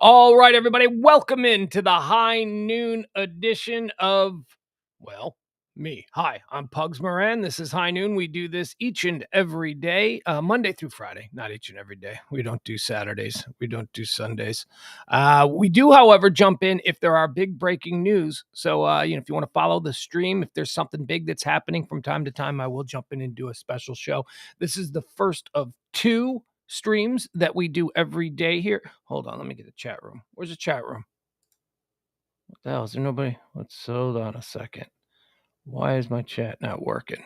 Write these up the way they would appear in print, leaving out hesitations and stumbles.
All right, everybody, welcome into the high noon edition of, well, me. Hi, I'm Pugs Moran. This is High Noon. We do this each and every day, Monday through Friday, not each and every day. We don't do Saturdays. We don't do Sundays. We do, however, jump in if there are big breaking news. So, if you want to follow the stream, if there's something big that's happening from time to time, I will jump in and do a special show. This is the first of two streams that we do every day here. Hold on, let me get the chat room. Where's the chat room? What the hell? Is there nobody? Let's hold on a second. Why is my chat not working?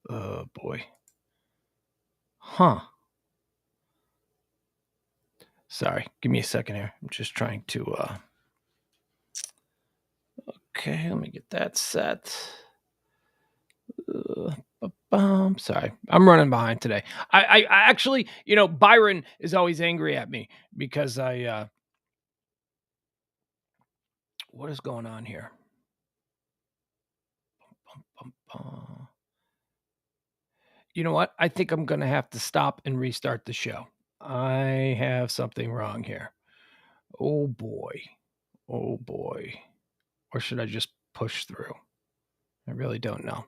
Oh boy. Huh. Sorry, give me a second here. I'm just trying to okay, let me get that set. Sorry, I'm running behind today. I actually, Byron is always angry at me because what is going on here? You know what? I think I'm going to have to stop and restart the show. I have something wrong here. Oh boy. Oh boy. Or should I just push through? I really don't know.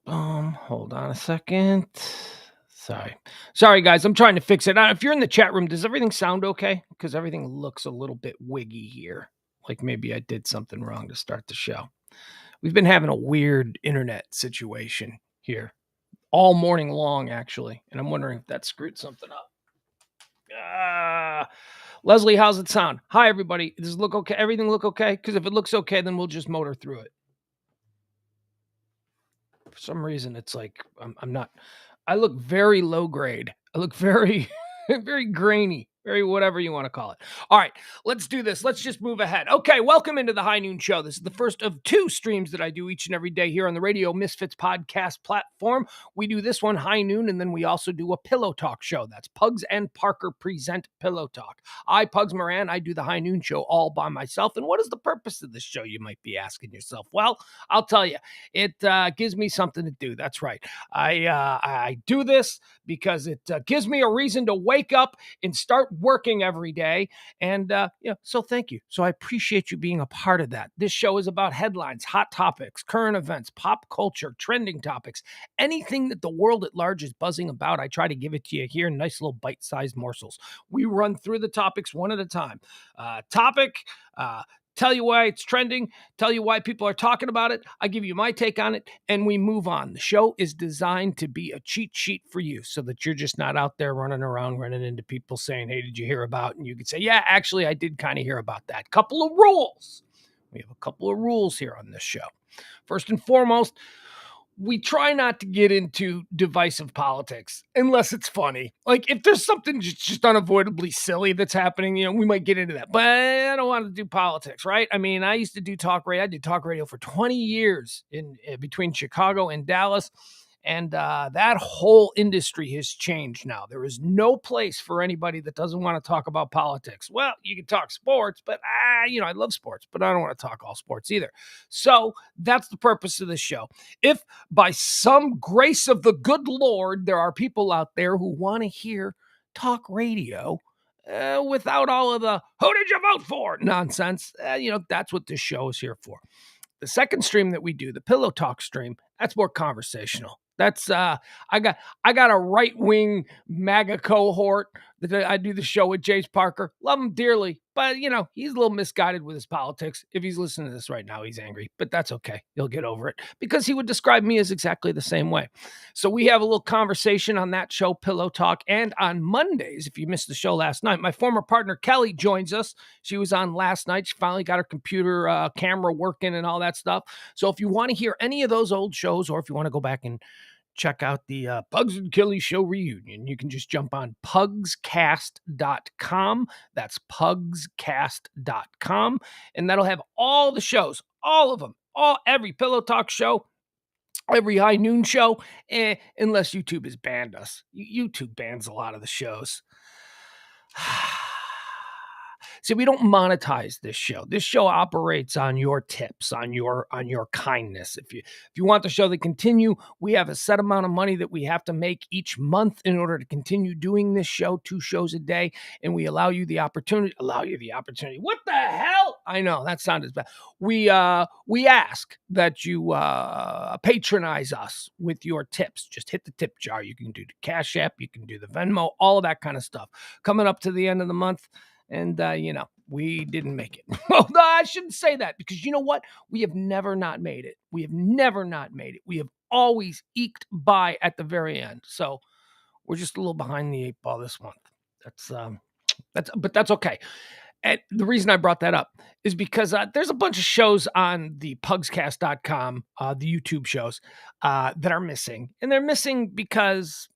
Hold on a second. Sorry, guys. I'm trying to fix it. If you're in the chat room, does everything sound okay? Because everything looks a little bit wiggy here. Like maybe I did something wrong to start the show. We've been having a weird internet situation here all morning long, actually. And I'm wondering if that screwed something up. Leslie, how's it sound? Hi, everybody. Does it look okay? Everything look okay? Because if it looks okay, then we'll just motor through it. For some reason, it's like I'm not. I look very low grade. I look very, very grainy. Very whatever you want to call it. All right, let's do this. Let's just move ahead. Okay, welcome into the High Noon Show. This is the first of two streams that I do each and every day here on the Radio Misfits podcast platform. We do this one, High Noon, and then we also do a Pillow Talk show. That's Pugs and Parker present Pillow Talk. I, Pugs Moran, I do the High Noon Show all by myself. And what is the purpose of this show, you might be asking yourself? Well, I'll tell you. It gives me something to do. That's right. I do this because it gives me a reason to wake up and start working every day. And, so thank you. So I appreciate you being a part of that. This show is about headlines, hot topics, current events, pop culture, trending topics, anything that the world at large is buzzing about. I try to give it to you here in nice little bite-sized morsels. We run through the topics one at a time. Tell you why it's trending, tell you why people are talking about it. I give you my take on it, and we move on. The show is designed to be a cheat sheet for you so that you're just not out there running around, running into people saying, hey, did you hear about? And you could say, yeah, actually, I did kind of hear about that. Couple of rules. We have a couple of rules here on this show. First and foremost, we try not to get into divisive politics unless it's funny. Like if there's something just unavoidably silly that's happening, we might get into that. But I don't want to do politics, right? I mean, I used to do talk radio. I did talk radio for 20 years in between Chicago and Dallas. And that whole industry has changed now. There is no place for anybody that doesn't want to talk about politics. Well, you can talk sports, but I love sports, but I don't want to talk all sports either. So that's the purpose of this show. If by some grace of the good Lord, there are people out there who want to hear talk radio without all of the "who did you vote for" nonsense, that's what this show is here for. The second stream that we do, the Pillow Talk stream, that's more conversational. That's I got a right-wing MAGA cohort that I do the show with, Jace Parker. Love him dearly, but he's a little misguided with his politics. If he's listening to this right now, he's angry, but that's okay. He'll get over it because he would describe me as exactly the same way. So we have a little conversation on that show, Pillow Talk, and on Mondays, if you missed the show last night, my former partner Kelly joins us. She was on last night. She finally got her computer camera working and all that stuff. So if you want to hear any of those old shows, or if you want to go back and check out the Pugs and Kelly show reunion, you can just jump on pugscast.com. That's pugscast.com. And that'll have all the shows, all of them, every Pillow Talk show, every High Noon show, unless YouTube has banned us. YouTube bans a lot of the shows. See, we don't monetize this show. This show operates on your tips, on your kindness. If you want the show to continue, we have a set amount of money that we have to make each month in order to continue doing this show, 2 shows a day, and we allow you the opportunity. What the hell? I know that sounded bad. We ask that you patronize us with your tips. Just hit the tip jar. You can do the Cash App, you can do the Venmo, all of that kind of stuff. Coming up to the end of the month, and we didn't make it. Well, no, I shouldn't say that, because you know what? We have never not made it. We have never not made it. We have always eked by at the very end. So we're just a little behind the 8 ball this month. That's okay. And the reason I brought that up is because there's a bunch of shows on the pugscast.com, the YouTube shows, that are missing. And they're missing because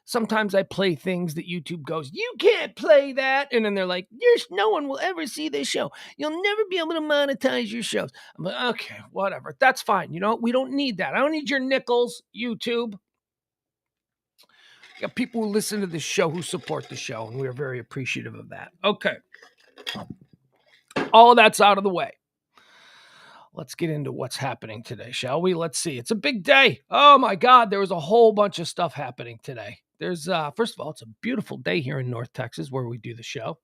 sometimes I play things that YouTube goes, you can't play that. And then they're like, no one will ever see this show. You'll never be able to monetize your shows. I'm like, okay, whatever. That's fine. You know, we don't need that. I don't need your nickels, YouTube. Got people who listen to the show who support the show, and we're very appreciative of that. Okay. All of that's out of the way. Let's get into what's happening today, shall we? Let's see. It's a big day. Oh my God, there was a whole bunch of stuff happening today. There's first of all, it's a beautiful day here in North Texas where we do the show.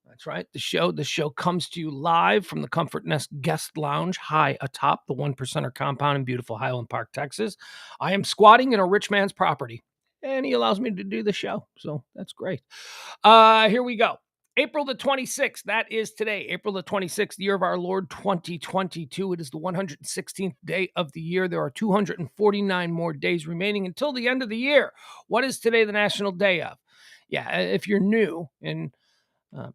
That's right. The show comes to you live from the Comfort Nest Guest Lounge high atop the 1%er compound in beautiful Highland Park, Texas. I am squatting in a rich man's property, and he allows me to do the show. So that's great. Here we go. April the 26th. That is today. April the 26th, year of our Lord 2022. It is the 116th day of the year. There are 249 more days remaining until the end of the year. What is today the national day of? Yeah, if you're new, and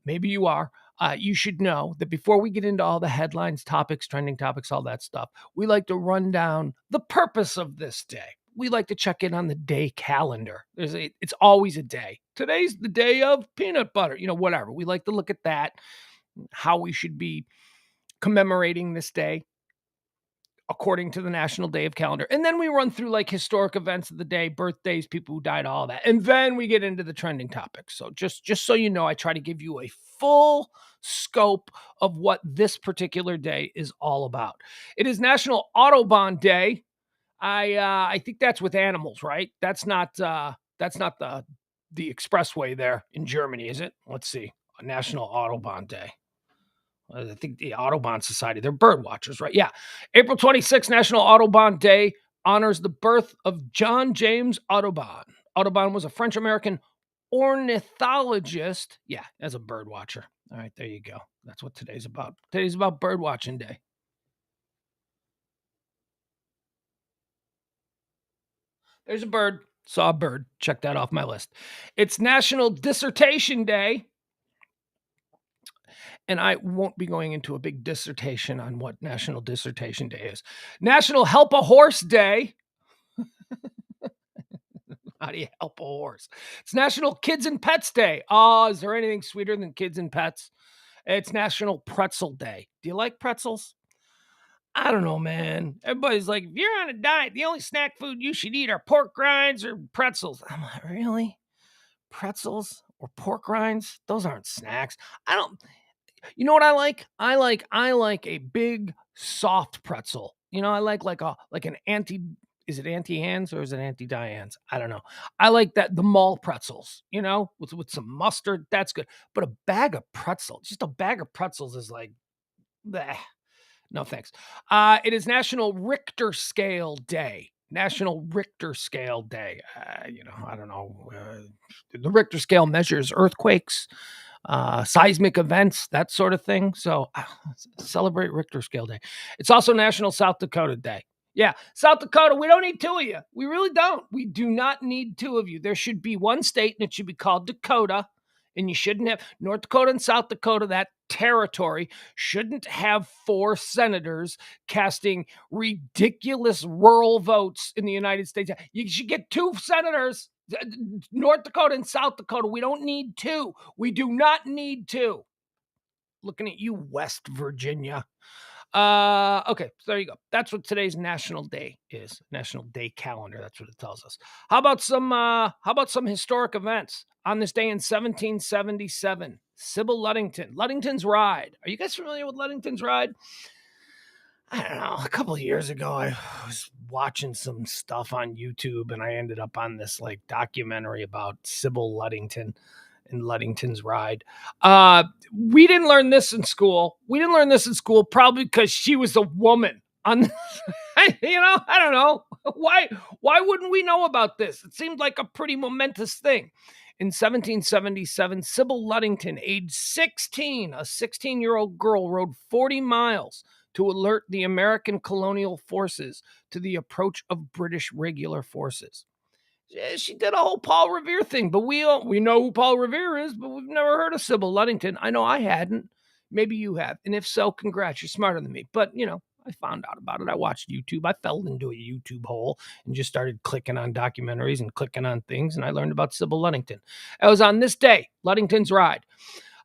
maybe you are, you should know that before we get into all the headlines, topics, trending topics, all that stuff, we like to run down the purpose of this day. We like to check in on the day calendar. It's always a day. Today's the day of peanut butter, whatever. We like to look at that, how we should be commemorating this day according to the National Day of Calendar. And then we run through like historic events of the day, birthdays, people who died, all that. And then we get into the trending topics. So just so you know, I try to give you a full scope of what this particular day is all about. It is National Autobahn Day. I think that's with animals, right? That's not the expressway there in Germany, is it? Let's see. A National Autobahn Day. I think the Autobahn Society, they're bird watchers, right? Yeah. April 26th, National Autobahn Day honors the birth of John James Audubon. Audubon was a French-American ornithologist. Yeah, as a bird watcher. All right, there you go. That's what today's about. Today's about bird watching day. There's a bird. Saw a bird. Check that off my list. It's National Dissertation Day. And I won't be going into a big dissertation on what National Dissertation Day is. National Help a Horse Day. How do you help a horse? It's National Kids and Pets Day. Oh, is there anything sweeter than kids and pets? It's National Pretzel Day. Do you like pretzels? I don't know, man. Everybody's like, if you're on a diet, the only snack food you should eat are pork rinds or pretzels. I'm like, really? Pretzels or pork rinds? Those aren't snacks. You know what I like? I like a big soft pretzel. I like an is it Auntie Anne's or is it Auntie Diane's? I don't know. I like the mall pretzels, with some mustard. That's good. But a bag of pretzels is like, bleh. No, thanks. It is National Richter Scale Day. National Richter Scale Day. I don't know. The Richter scale measures earthquakes, seismic events, that sort of thing. So celebrate Richter Scale Day. It's also National South Dakota Day. Yeah, South Dakota, we don't need 2 of you. We really don't. We do not need 2 of you. There should be one state, and it should be called Dakota. And you shouldn't have North Dakota and South Dakota, that territory shouldn't have 4 senators casting ridiculous rural votes in the United States. You should get 2 senators, North Dakota and South Dakota. We don't need 2. We do not need 2. Looking at you, West Virginia. Okay, so there you go. That's what today's national day is. National Day calendar. That's what it tells us. How about some historic events? On this day in 1777, Sybil Ludington's Ride. Are you guys familiar with Ludington's Ride? I don't know. A couple of years ago, I was watching some stuff on YouTube, and I ended up on this like documentary about Sybil Ludington and Ludington's Ride. We didn't learn this in school. Probably because she was a woman. I don't know why. Why wouldn't we know about this? It seemed like a pretty momentous thing. In 1777, Sybil Ludington, age 16, a 16-year-old girl, rode 40 miles to alert the American colonial forces to the approach of British regular forces. Yeah, she did a whole Paul Revere thing, but we know who Paul Revere is, but we've never heard of Sybil Ludington. I know I hadn't. Maybe you have. And if so, congrats. You're smarter than me. But, I found out about it. I watched YouTube. I fell into a YouTube hole and just started clicking on documentaries and clicking on things, and I learned about Sybil Ludington. It was on this day, Ludington's Ride.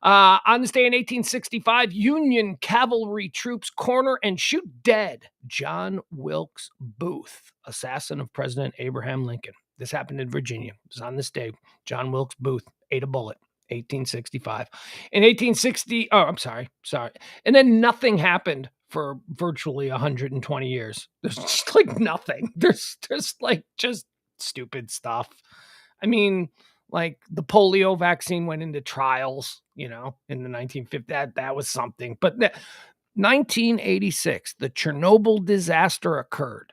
On this day in 1865, Union cavalry troops corner and shoot dead John Wilkes Booth, assassin of President Abraham Lincoln. This happened in Virginia. It was on this day. John Wilkes Booth ate a bullet. 1865. In 1860, sorry. And then nothing happened for virtually 120 years. There's just like nothing. There's like just stupid stuff. I mean, like the polio vaccine went into trials, in the 1950s. That was something. But 1986, the Chernobyl disaster occurred.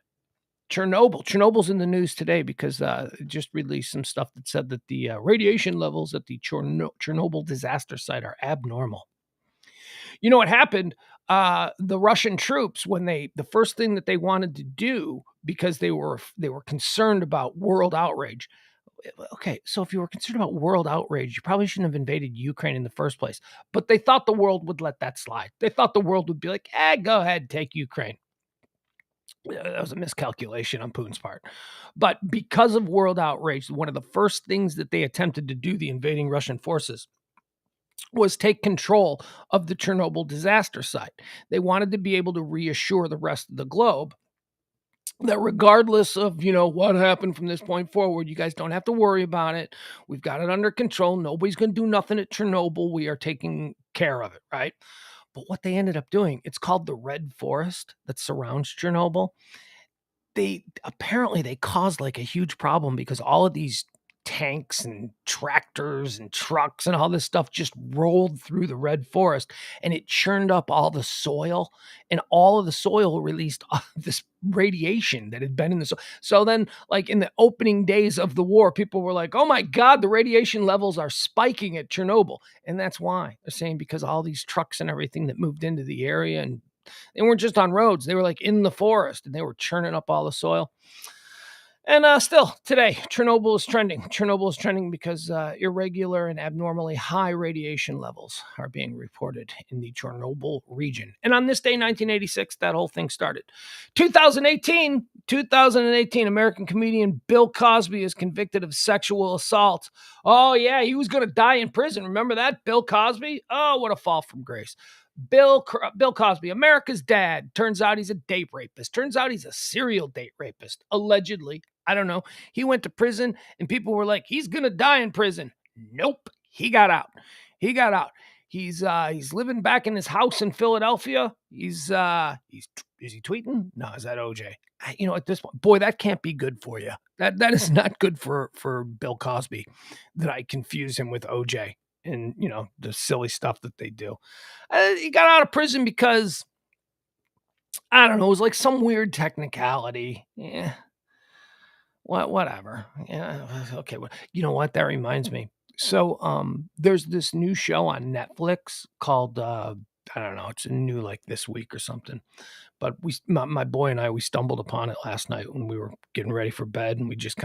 Chernobyl's in the news today because it just released some stuff that said that the radiation levels at the Chernobyl disaster site are abnormal. You know what happened? The Russian troops, the first thing that they wanted to do, because they were concerned about world outrage. Okay, so if you were concerned about world outrage, you probably shouldn't have invaded Ukraine in the first place. But they thought the world would let that slide. They thought the world would be like, go ahead, take Ukraine. That was a miscalculation on Putin's part. But because of world outrage, one of the first things that they attempted to do, the invading Russian forces, was take control of the Chernobyl disaster site. They wanted to be able to reassure the rest of the globe that regardless of, what happened from this point forward, you guys don't have to worry about it. We've got it under control. Nobody's going to do nothing at Chernobyl. We are taking care of it, right? But what they ended up doing, it's called the Red Forest that surrounds Chernobyl. They caused like a huge problem because all of these tanks and tractors and trucks and all this stuff just rolled through the Red Forest, and it churned up all the soil, and all of the soil released this radiation that had been in the soil. So then, like in the opening days of the war, people were like, oh my God, the radiation levels are spiking at Chernobyl. And that's why they're saying, because all these trucks and everything that moved into the area, and they weren't just on roads, they were like in the forest, and they were churning up all the soil. And still today, Chernobyl is trending. Chernobyl is trending because irregular and abnormally high radiation levels are being reported in the Chernobyl region. And on this day, 1986, that whole thing started. 2018, American comedian Bill Cosby is convicted of sexual assault. Oh, yeah, he was going to die in prison. Remember that? Bill Cosby? Oh, what a fall from grace. Bill Cosby, America's dad. Turns out he's a date rapist. Turns out he's a serial date rapist, allegedly. I don't know. He went to prison, and people were like, he's going to die in prison. Nope. He got out. He's living back in his house in Philadelphia. Is he tweeting? No, is that OJ? At this point, boy, that can't be good for you. That is not good for Bill Cosby, that I confuse him with OJ and, the silly stuff that they do. He got out of prison because, I don't know, it was like some weird technicality. Yeah. Whatever. Yeah. Okay. Well, you know what? That reminds me. So, there's this new show on Netflix called, I don't know, it's new like this week or something. But my boy and I, we stumbled upon it last night when we were getting ready for bed, and we just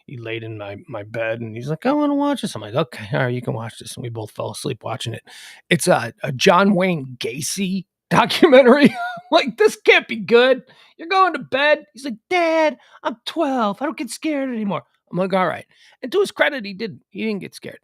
he laid in my bed, and he's like, I want to watch this. I'm like, okay, all right, you can watch this. And we both fell asleep watching it. It's a John Wayne Gacy documentary. Like, this can't be good. You're going to bed. He's like, Dad, I'm 12. I don't get scared anymore. I'm like, all right. And to his credit, he didn't. He didn't get scared.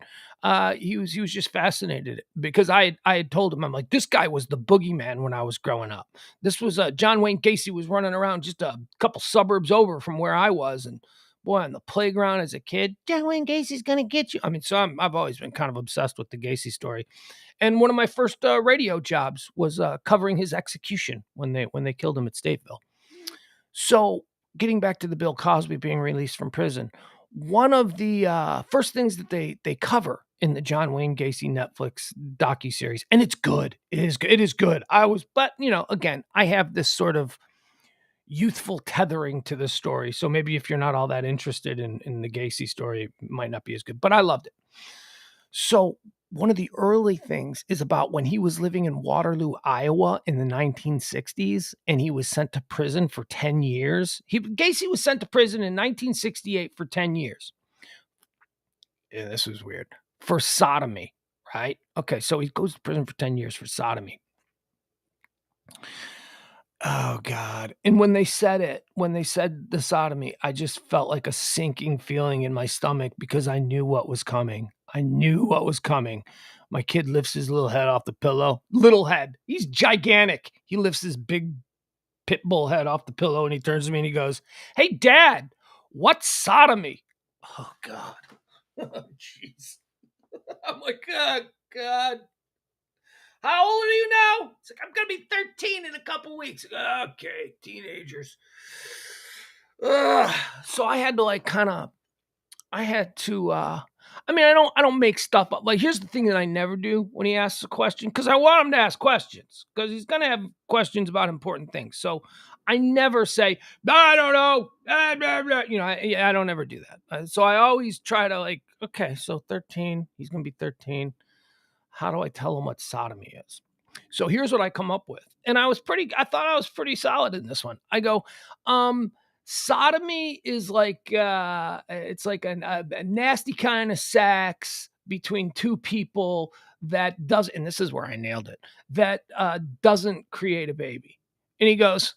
He was just fascinated because I had told him, I'm like, this guy was the boogeyman when I was growing up. This was John Wayne Gacy was running around just a couple suburbs over from where I was, and boy, on the playground as a kid, John Wayne Gacy's gonna get you. I mean, so I've always been kind of obsessed with the Gacy story. And one of my first radio jobs was covering his execution when they killed him at Stateville. So, getting back to the Bill Cosby being released from prison, one of the first things that they cover in the John Wayne Gacy Netflix docuseries, and it's good. It is good. It is good. But again, I have this sort of youthful tethering to the story. So maybe if you're not all that interested in the Gacy story, it might not be as good. But I loved it. So one of the early things is about when he was living in Waterloo, Iowa in the 1960s, and he was sent to prison for 10 years. Gacy was sent to prison in 1968 for 10 years. Yeah, this was weird. For sodomy, right? Okay, so he goes to prison for 10 years for sodomy. Oh, God. And when they said the sodomy, I just felt like a sinking feeling in my stomach because I knew what was coming. My kid lifts his little head off the pillow. Little head. He's gigantic. He lifts his big pit bull head off the pillow and he turns to me and he goes, "Hey, Dad, what's sodomy?" Oh, God. Oh, jeez. I'm like, oh, God. How old are you now? It's like, I'm going to be 13 in a couple weeks. Okay, teenagers. So I had to I don't make stuff up. Like, here's the thing that I never do when he asks a question, because I want him to ask questions, because he's going to have questions about important things. So I never say, I don't know. I don't ever do that. So I always try to okay, so 13, he's going to be 13. How do I tell him what sodomy is? So here's what I come up with. And I thought I was pretty solid in this one. I go, sodomy is it's like a nasty kind of sex between two people that does, and this is where I nailed it, that doesn't create a baby. And he goes,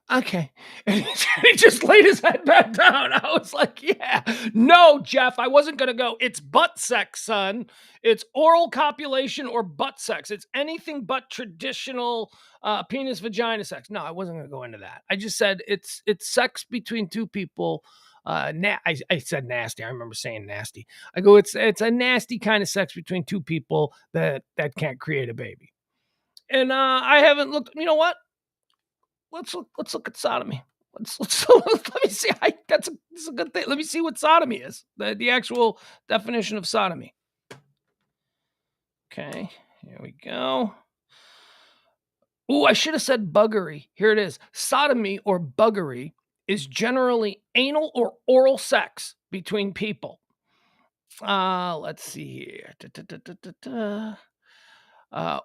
okay. And he just laid his head back down. I was like, yeah. No, Jeff, I wasn't going to go, it's butt sex, son. It's oral copulation or butt sex. It's anything but traditional penis-vagina sex. No, I wasn't going to go into that. I just said it's sex between two people. I said nasty. I remember saying nasty. I go, it's a nasty kind of sex between two people that can't create a baby. And I haven't looked, you know what? Let's look at sodomy. Let me see. That's a good thing. Let me see what sodomy is. The actual definition of sodomy. Okay, here we go. Ooh, I should have said buggery. Here it is. Sodomy or buggery is generally anal or oral sex between people. Let's see here.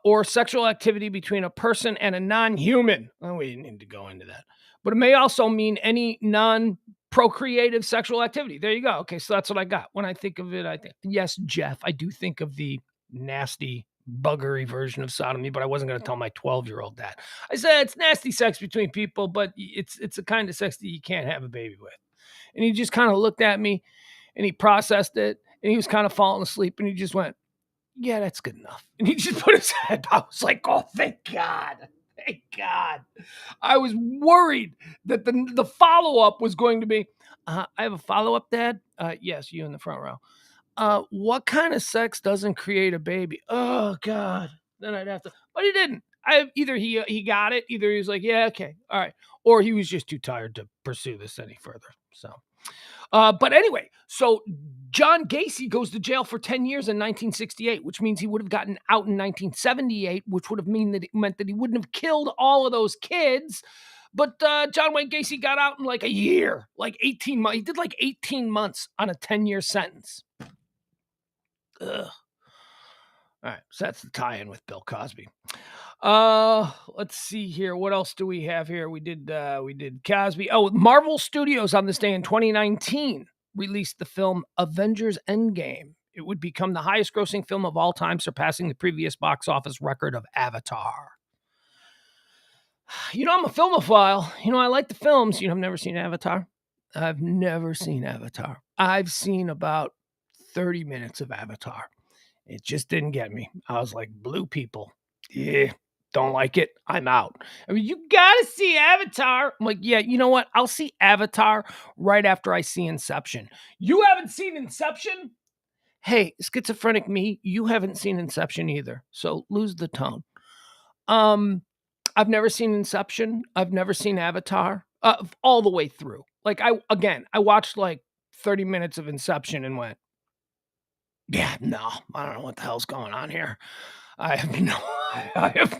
Or sexual activity between a person and a non-human. Oh, we didn't need to go into that. But it may also mean any non-procreative sexual activity. There you go. Okay, so that's what I got. When I think of it, I think, yes, Jeff, I do think of the nasty, buggery version of sodomy, but I wasn't going to tell my 12-year-old that. I said it's nasty sex between people, but it's a kind of sex that you can't have a baby with. And he just kind of looked at me, and he processed it, and he was kind of falling asleep, and he just went, yeah, that's good enough. And he just put his head down. I was like, oh, thank God. Thank God. I was worried that the follow-up was going to be, I have a follow-up, Dad? Yes, you in the front row. What kind of sex doesn't create a baby? Oh, God. Then I'd have to, but he didn't. Either he got it, either he was like, yeah, okay, all right. Or he was just too tired to pursue this any further. So, but anyway, so John Gacy goes to jail for 10 years in 1968, which means he would have gotten out in 1978, which would have meant that he wouldn't have killed all of those kids. But John Wayne Gacy got out in like a year, like 18 months. He did like 18 months on a 10-year sentence. Ugh. All right, so that's the tie-in with Bill Cosby. Let's see here. What else do we have here? We did Cosby. Oh, Marvel Studios on this day in 2019 released the film Avengers Endgame. It would become the highest grossing film of all time, surpassing the previous box office record of Avatar. I'm a filmophile. I like the films. I've never seen Avatar. I've never seen Avatar. I've seen about 30 minutes of Avatar. It just didn't get me. I was like, blue people. Yeah, don't like it. I'm out. I mean, you gotta see Avatar. I'm like, yeah, you know what? I'll see Avatar right after I see Inception. You haven't seen Inception? Hey, schizophrenic me, you haven't seen Inception either. So lose the tone. I've never seen Inception. I've never seen Avatar all the way through. Like I watched like 30 minutes of Inception and went, yeah, no, I don't know what the hell's going on here. I have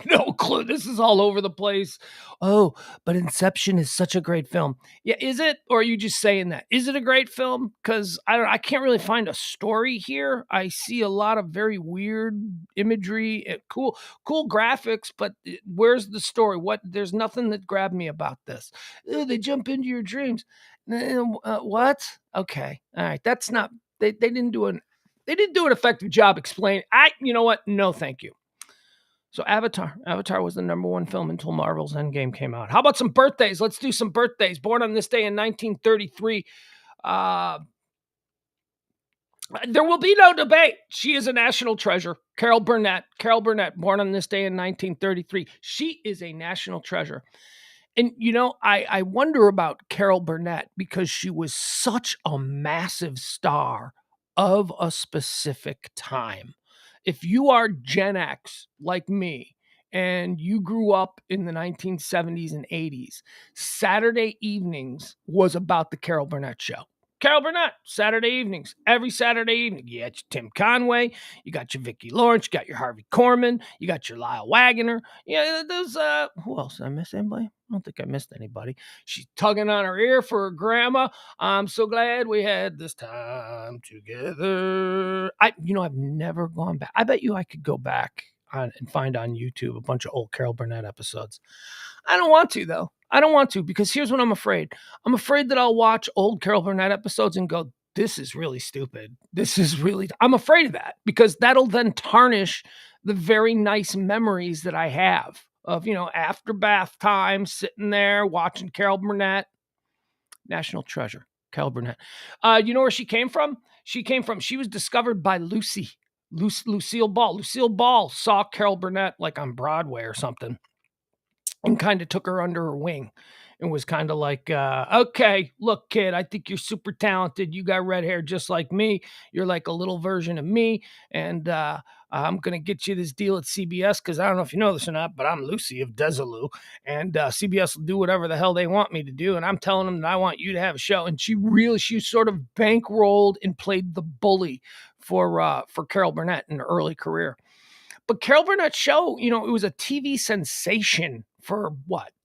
no clue. This is all over the place. Oh, but Inception is such a great film. Yeah, is it? Or are you just saying that? Is it a great film? Because I can't really find a story here. I see a lot of very weird imagery, cool graphics, but where's the story? There's nothing that grabbed me about this. They jump into your dreams. What? Okay. All right. That's not they didn't do an effective job explaining. You know what? No, thank you. So Avatar was the number one film until Marvel's Endgame came out. How about some birthdays? Let's do some birthdays. Born on this day in 1933. There will be no debate. She is a national treasure. Carol Burnett, born on this day in 1933. She is a national treasure. And, I wonder about Carol Burnett because she was such a massive star of a specific time. If you are Gen X like me and you grew up in the 1970s and 80s, Saturday evenings was about the Carol Burnett show. Carol Burnett, Saturday evenings, every Saturday evening. You got your Tim Conway, you got your Vicki Lawrence, you got your Harvey Korman, you got your Lyle Waggoner. Yeah, those, who else? Did I miss anybody? I don't think I missed anybody. She's tugging on her ear for her grandma. I'm so glad we had this time together. I've never gone back. I bet you I could go back and find on YouTube a bunch of old Carol Burnett episodes. I don't want to, though. I don't want to, because here's what I'm afraid. I'm afraid that I'll watch old Carol Burnett episodes and go, this is really stupid. I'm afraid of that, because that'll then tarnish the very nice memories that I have of, after bath time, sitting there watching Carol Burnett. National treasure, Carol Burnett. You know where she came from? She was discovered by Lucille Ball. Lucille Ball saw Carol Burnett like on Broadway or something, and kind of took her under her wing and was kind of like, okay, look, kid, I think you're super talented. You got red hair just like me. You're like a little version of me. And I'm going to get you this deal at CBS, because I don't know if you know this or not, but I'm Lucy of Desilu. And CBS will do whatever the hell they want me to do. And I'm telling them that I want you to have a show. And she sort of bankrolled and played the bully for Carol Burnett in her early career. But Carol Burnett's show, it was a TV sensation for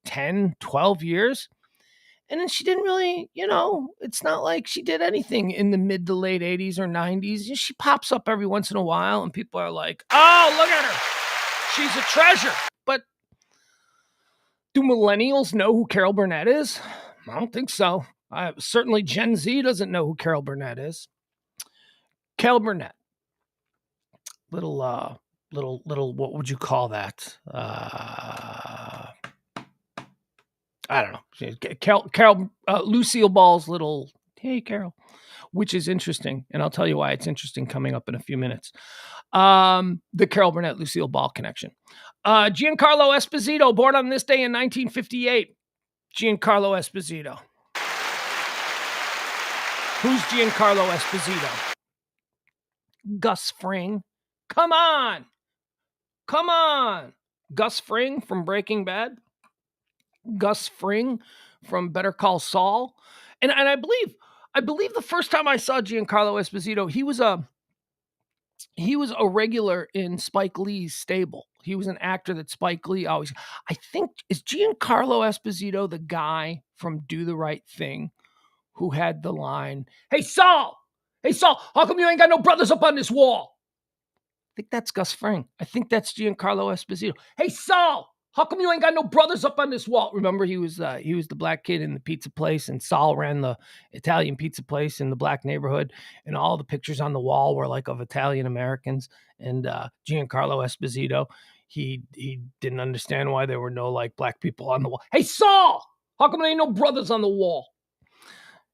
10, 12 years. And then she didn't really, it's not like she did anything in the mid to late 80s or 90s. She pops up every once in a while and people are like, oh, look at her. She's a treasure. But do millennials know who Carol Burnett is? I don't think so. Certainly Gen Z doesn't know who Carol Burnett is. Carol Burnett. Little, what would you call that? I don't know. Carol, Lucille Ball's little, hey, Carol, which is interesting. And I'll tell you why it's interesting coming up in a few minutes. The Carol Burnett, Lucille Ball connection. Giancarlo Esposito, born on this day in 1958. Giancarlo Esposito. Who's Giancarlo Esposito? Gus Fring. Come on. Gus Fring from Breaking Bad. Gus Fring from Better Call Saul. And I believe the first time I saw Giancarlo Esposito, he was a regular in Spike Lee's stable. He was an actor that Spike Lee always, I think, is Giancarlo Esposito the guy from Do the Right Thing who had the line, hey, Saul, how come you ain't got no brothers up on this wall? I think that's Gus Fring. I think that's Giancarlo Esposito. Hey, Saul, How come you ain't got no brothers up on this wall? Remember, he was the black kid in the pizza place, and Saul ran the Italian pizza place in the black neighborhood, and all the pictures on the wall were like of Italian Americans. And Giancarlo Esposito, he didn't understand why there were no like black people on the wall. Hey, Saul, how come there ain't no brothers on the wall?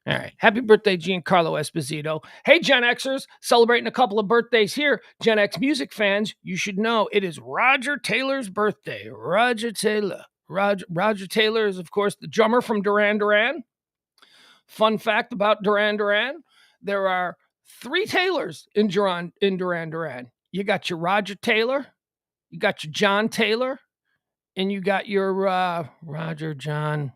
All right. Happy birthday, Giancarlo Esposito. Hey, Gen Xers, celebrating a couple of birthdays here. Gen X music fans, you should know it is Roger Taylor's birthday. Roger Taylor. Roger Taylor is, of course, the drummer from Duran Duran. Fun fact about Duran Duran, there are 3 Taylors in Duran Duran. You got your Roger Taylor, you got your John Taylor, and you got your Roger, John...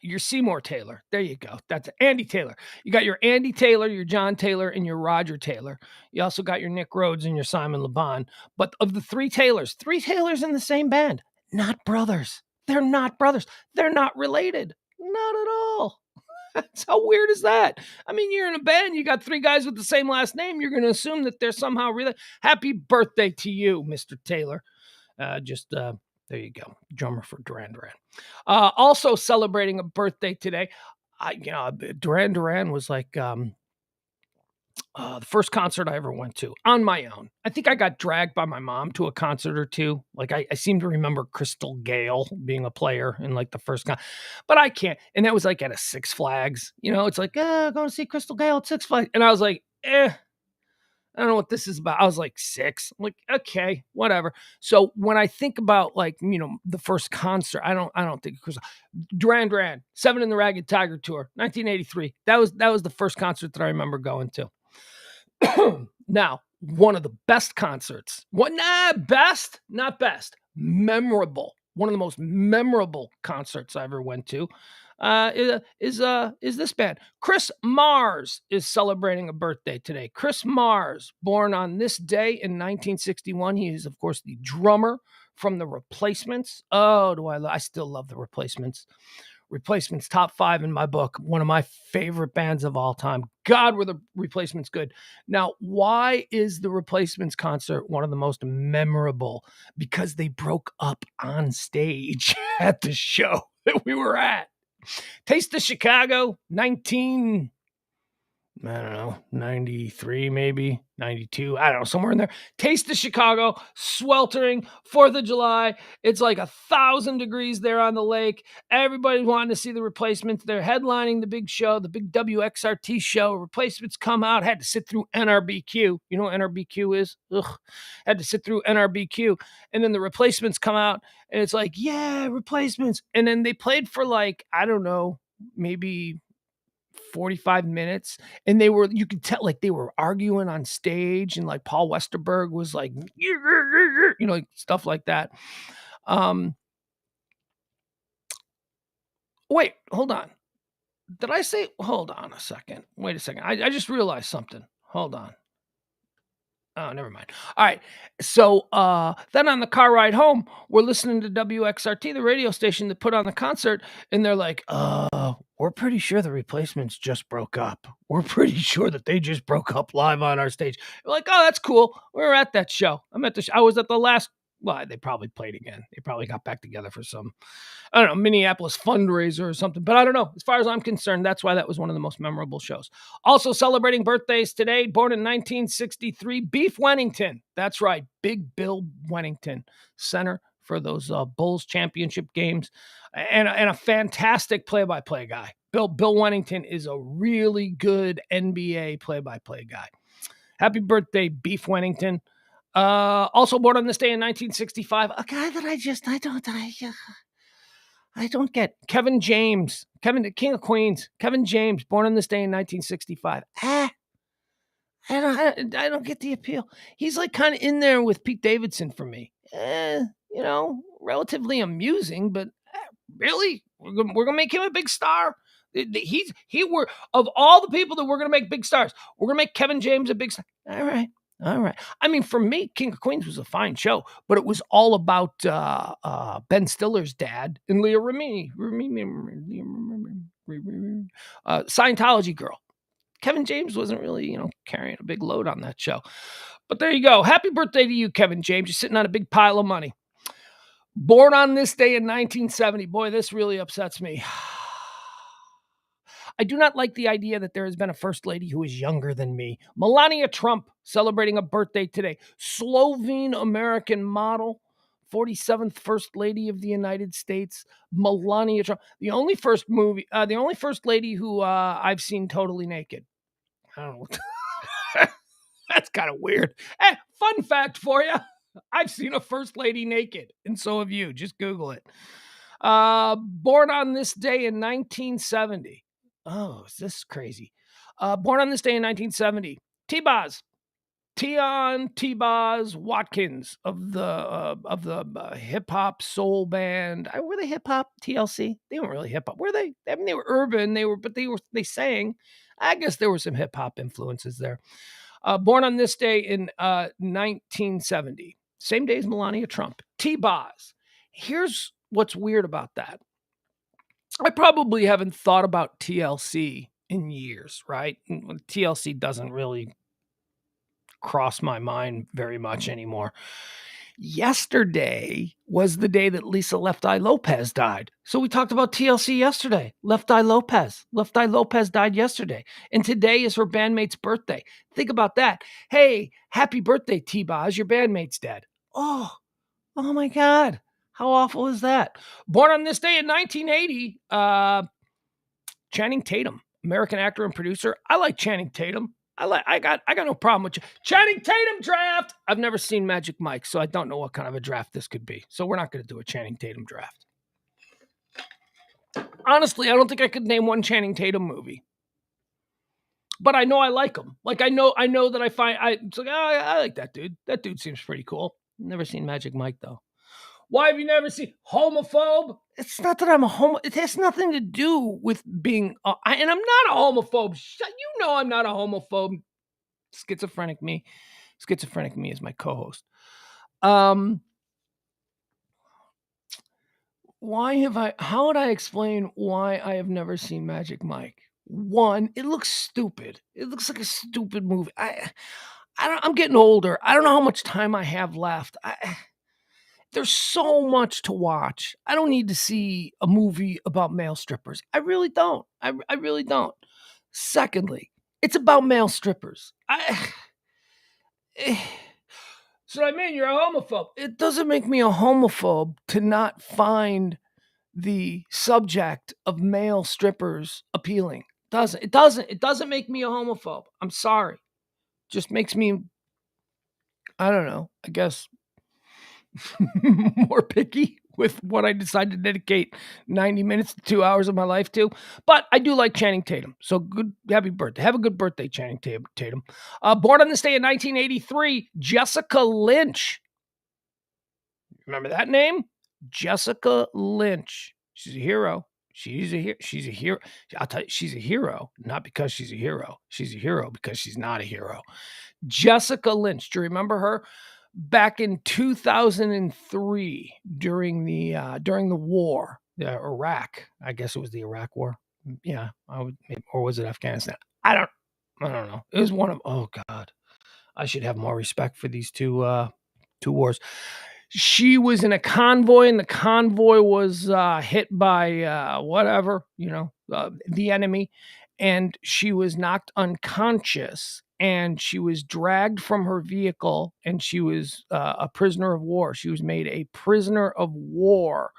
your Seymour Taylor. There you go. That's Andy Taylor. You got your Andy Taylor, your John Taylor, and your Roger Taylor. You also got your Nick Rhodes and your Simon Le Bon. But of the 3 Taylors in the same band, not brothers. They're not brothers. They're not related. Not at all. That's how weird is that? I mean, you're in a band, you got 3 guys with the same last name. You're going to assume that they're somehow related. Happy birthday to you, Mr. Taylor. There you go. Drummer for Duran Duran. Also celebrating a birthday today. Duran Duran was like the first concert I ever went to on my own. I think I got dragged by my mom to a concert or two. Like I seem to remember Crystal Gale being a player in like the first concert, but I can't. And that was like at a Six Flags. It's like, going to see Crystal Gale at Six Flags. And I was like, I don't know what this is about. I was like 6. I'm like, okay, whatever. So when I think about like, the first concert, I don't think it was Duran Duran, 7 in the Ragged Tiger Tour, 1983. That was the first concert that I remember going to. Now, one of the best concerts, not best, memorable. One of the most memorable concerts I ever went to is this band. Chris Mars is celebrating a birthday today. Chris Mars, born on this day in 1961. He is, of course, the drummer from the Replacements. Oh, I still love the Replacements. Replacements top 5 in my book. One of my favorite bands of all time. God, were the Replacements good. Now, why is the Replacements concert one of the most memorable? Because they broke up on stage at the show that we were at. Taste of Chicago, 93 maybe, 92, I don't know, somewhere in there. Taste of Chicago, sweltering, 4th of July. It's like 1,000 degrees there on the lake. Everybody's wanting to see the Replacements. They're headlining the big show, the big WXRT show. Replacements come out, had to sit through NRBQ. You know what NRBQ is? Ugh. Had to sit through NRBQ. And then the Replacements come out, and it's like, yeah, Replacements. And then they played for like, I don't know, maybe 45 minutes, and you could tell like they were arguing on stage, and like Paul Westerberg was like, like stuff like that. Wait, hold on. Did I say, hold on a second. Wait a second. I just realized something. Hold on. Oh, never mind. All right. So then on the car ride home, we're listening to WXRT, the radio station that put on the concert, and they're like, we're pretty sure the Replacements just broke up. We're pretty sure that they just broke up live on our stage. We're like, oh, that's cool. We were at that show. I was at the last. Well, they probably played again. They probably got back together for some, I don't know, Minneapolis fundraiser or something. But I don't know. As far as I'm concerned, that's why that was one of the most memorable shows. Also celebrating birthdays today, born in 1963, Beef Wennington. That's right, Big Bill Wennington, center for those Bulls championship games, and a fantastic play-by-play guy. Bill Wennington is a really good NBA play-by-play guy. Happy birthday, Beef Wennington. Also born on this day in 1965, a guy that I don't get. Kevin James, the King of Queens. Kevin James, born on this day in 1965. I don't get the appeal. He's like kind of in there with Pete Davidson for me. Relatively amusing, but really, we're gonna make him a big star. We're of all the people that we're gonna make big stars, we're gonna make Kevin James a big star. All right. I mean, for me, King of Queens was a fine show, but it was all about Ben Stiller's dad and Leah Remini, Scientology girl. Kevin James wasn't really, carrying a big load on that show. But there you go. Happy birthday to you, Kevin James. You're sitting on a big pile of money. Born on this day in 1970. Boy, this really upsets me. I do not like the idea that there has been a first lady who is younger than me. Melania Trump celebrating a birthday today. Slovene American model, 47th First Lady of the United States, Melania Trump. The only first lady who I've seen totally naked. I don't know. That's kind of weird. Fun fact for you. I've seen a first lady naked, and so have you. Just Google it. Born on this day in 1970. Oh, is this crazy? Born on this day in 1970. T-Boz. T-Boz Watkins of the hip hop soul band. Were they hip hop? TLC? They weren't really hip hop. Were they? I mean, they were urban. They sang. I guess there were some hip hop influences there. Born on this day in 1970. Same day as Melania Trump. T-Boz. Here's what's weird about that. I probably haven't thought about TLC in years, right? TLC doesn't really cross my mind very much anymore. Yesterday was the day that Lisa Left Eye Lopez died. So we talked about TLC yesterday. Left Eye Lopez. Left Eye Lopez died yesterday. And today is her bandmate's birthday. Think about that. Hey, happy birthday, T-Boz. Your bandmate's dead. Oh my God. How awful is that? Born on this day in 1980, Channing Tatum, American actor and producer. I like Channing Tatum. I got no problem with Channing Tatum draft. I've never seen Magic Mike, so I don't know what kind of a draft this could be. So we're not going to do a Channing Tatum draft. Honestly, I don't think I could name one Channing Tatum movie. But I know I like him. Like I know that it's like, I like that dude. That dude seems pretty cool. Never seen Magic Mike though. Why have you never seen homophobe? It's not that I'm a homo. It has nothing to do with being, and I'm not a homophobe. You know I'm not a homophobe. Schizophrenic me is my co-host. How would I explain why I have never seen Magic Mike? One, it looks stupid. It looks like a stupid movie. I'm getting older. I don't know how much time I have left. There's so much to watch. I don't need to see a movie about male strippers. I really don't. I really don't. Secondly, it's about male strippers. So I mean, you're a homophobe. It doesn't make me a homophobe to not find the subject of male strippers appealing. It doesn't make me a homophobe. I'm sorry. Just makes me, I don't know, I guess more picky with what I decide to dedicate 90 minutes to 2 hours of my life to. But I do like Channing Tatum. So good, happy birthday. Have a good birthday, Channing Tatum. Born on this day in 1983, Jessica Lynch. Remember that name? Jessica Lynch. She's a hero. She's a hero. I'll tell you, she's a hero, not because she's a hero. She's a hero because she's not a hero. Jessica Lynch. Do you remember her? Back in 2003, during the war, Iraq. I guess it was the Iraq War. Yeah, or was it Afghanistan? I don't know. It was one of. Oh God, I should have more respect for these two wars. She was in a convoy, and the convoy was hit by whatever, the enemy, and she was knocked unconscious. And she was dragged from her vehicle, and she was a prisoner of war. She was made a prisoner of war.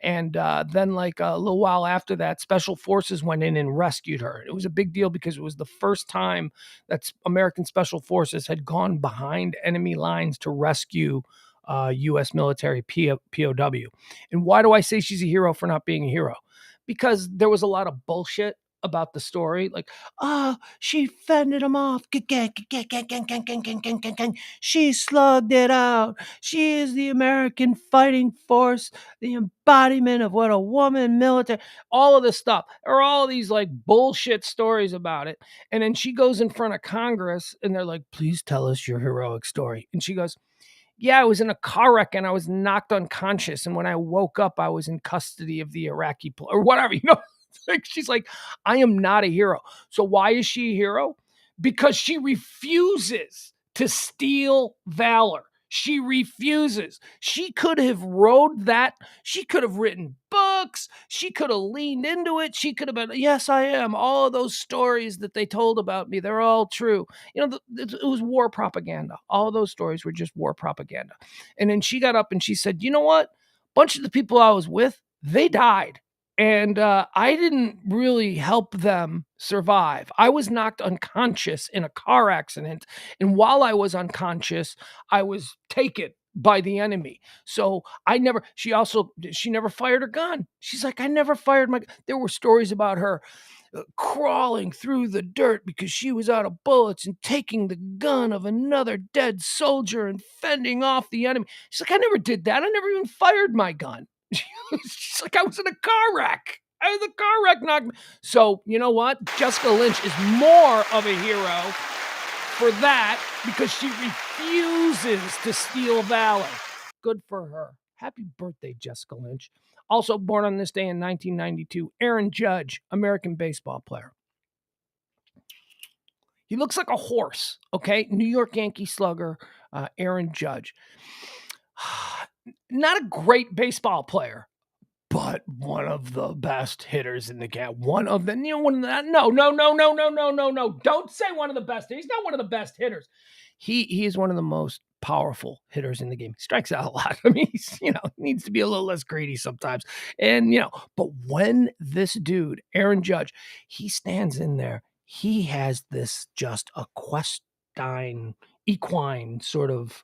And then, like a little while after that, special forces went in and rescued her. It was a big deal because it was the first time that American special forces had gone behind enemy lines to rescue U.S. military POW. And why do I say she's a hero for not being a hero? Because there was a lot of bullshit about the story, like, she fended him off. She slugged it out. She is the American fighting force, the embodiment of what a woman, military, all of this stuff. There are all these like bullshit stories about it. And then she goes in front of Congress and they're like, please tell us your heroic story. And she goes, yeah, I was in a car wreck and I was knocked unconscious. And when I woke up, I was in custody of the Iraqi or whatever, She's like, I am not a hero. So why is she a hero? Because she refuses to steal valor. She refuses. She could have rode that. She could have written books. She could have leaned into it. She could have been, yes, I am. All of those stories that they told about me, they're all true. It was war propaganda. All of those stories were just war propaganda. And then she got up and she said, you know what? A bunch of the people I was with, they died. And I didn't really help them survive. I was knocked unconscious in a car accident. And while I was unconscious, I was taken by the enemy. So she never fired her gun. She's like, I never fired my gun. There were stories about her crawling through the dirt because she was out of bullets and taking the gun of another dead soldier and fending off the enemy. She's like, I never did that. I never even fired my gun. She's like, I was in a car wreck. Knocked me. So, you know what? Jessica Lynch is more of a hero for that because she refuses to steal valor. Good for her. Happy birthday, Jessica Lynch. Also born on this day in 1992, Aaron Judge, American baseball player. He looks like a horse, okay? New York Yankee slugger, Aaron Judge. Not a great baseball player, but one of the best hitters in the game. One of the, no. Don't say one of the best. He's not one of the best hitters. He is one of the most powerful hitters in the game. He strikes out a lot. I mean, he needs to be a little less greedy sometimes. And, but when this dude, Aaron Judge, he stands in there, he has this just equine sort of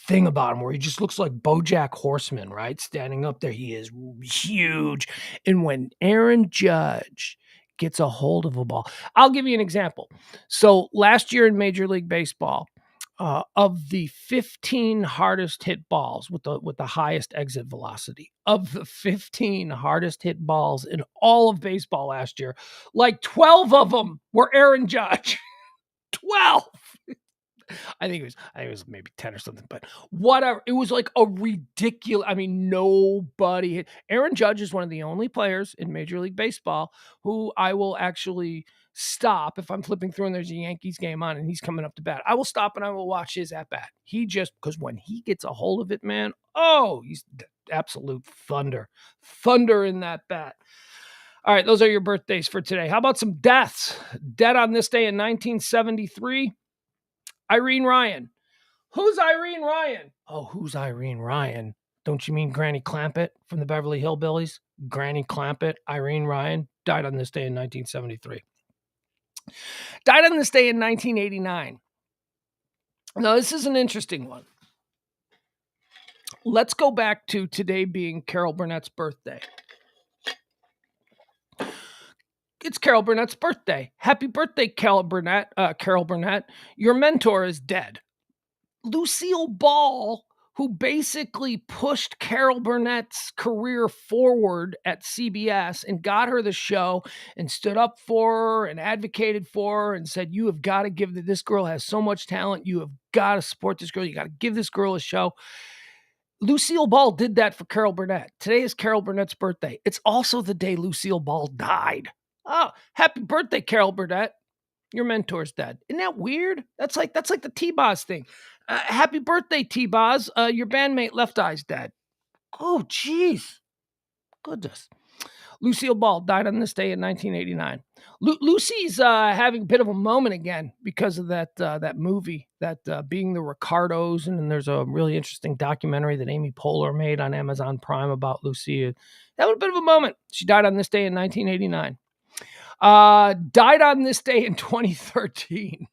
thing about him where he just looks like BoJack Horseman, right? Standing up there, he is huge. And when Aaron Judge gets a hold of a ball, I'll give you an example. So last year in Major League Baseball, of the 15 hardest hit balls with the highest exit velocity, of the 15 hardest hit balls in all of baseball last year, like 12 of them were Aaron Judge. 12. I think it was maybe 10 or something, but whatever. It was like a ridiculous. I mean, nobody hit. Aaron Judge is one of the only players in Major League Baseball who I will actually stop if I'm flipping through and there's a Yankees game on and he's coming up to bat. I will stop and I will watch his at bat. Because when he gets a hold of it, man, he's absolute thunder in that bat. All right, those are your birthdays for today. How about some deaths? Dead on this day in 1973. Irene Ryan. Who's Irene Ryan? Oh, who's Irene Ryan? Don't you mean Granny Clampett from the Beverly Hillbillies? Granny Clampett, Irene Ryan, died on this day in 1973. Died on this day in 1989. Now, this is an interesting one. Let's go back to today being Carol Burnett's birthday. It's Carol Burnett's birthday. Happy birthday, Carol Burnett. Your mentor is dead. Lucille Ball, who basically pushed Carol Burnett's career forward at CBS and got her the show and stood up for her and advocated for her and said, you have got to this girl has so much talent. You have got to support this girl. You got to give this girl a show. Lucille Ball did that for Carol Burnett. Today is Carol Burnett's birthday. It's also the day Lucille Ball died. Oh, happy birthday, Carol Burnett. Your mentor's dead. Isn't that weird? That's like the T-Boz thing. Happy birthday, T-Boz. Your bandmate Left Eye's dead. Oh, jeez. Goodness. Lucille Ball died on this day in 1989. Lucy's having a bit of a moment again because of that movie, Being the Ricardos, and then there's a really interesting documentary that Amy Poehler made on Amazon Prime about Lucy. Having a bit of a moment. She died on this day in 1989. Died on this day in 2013.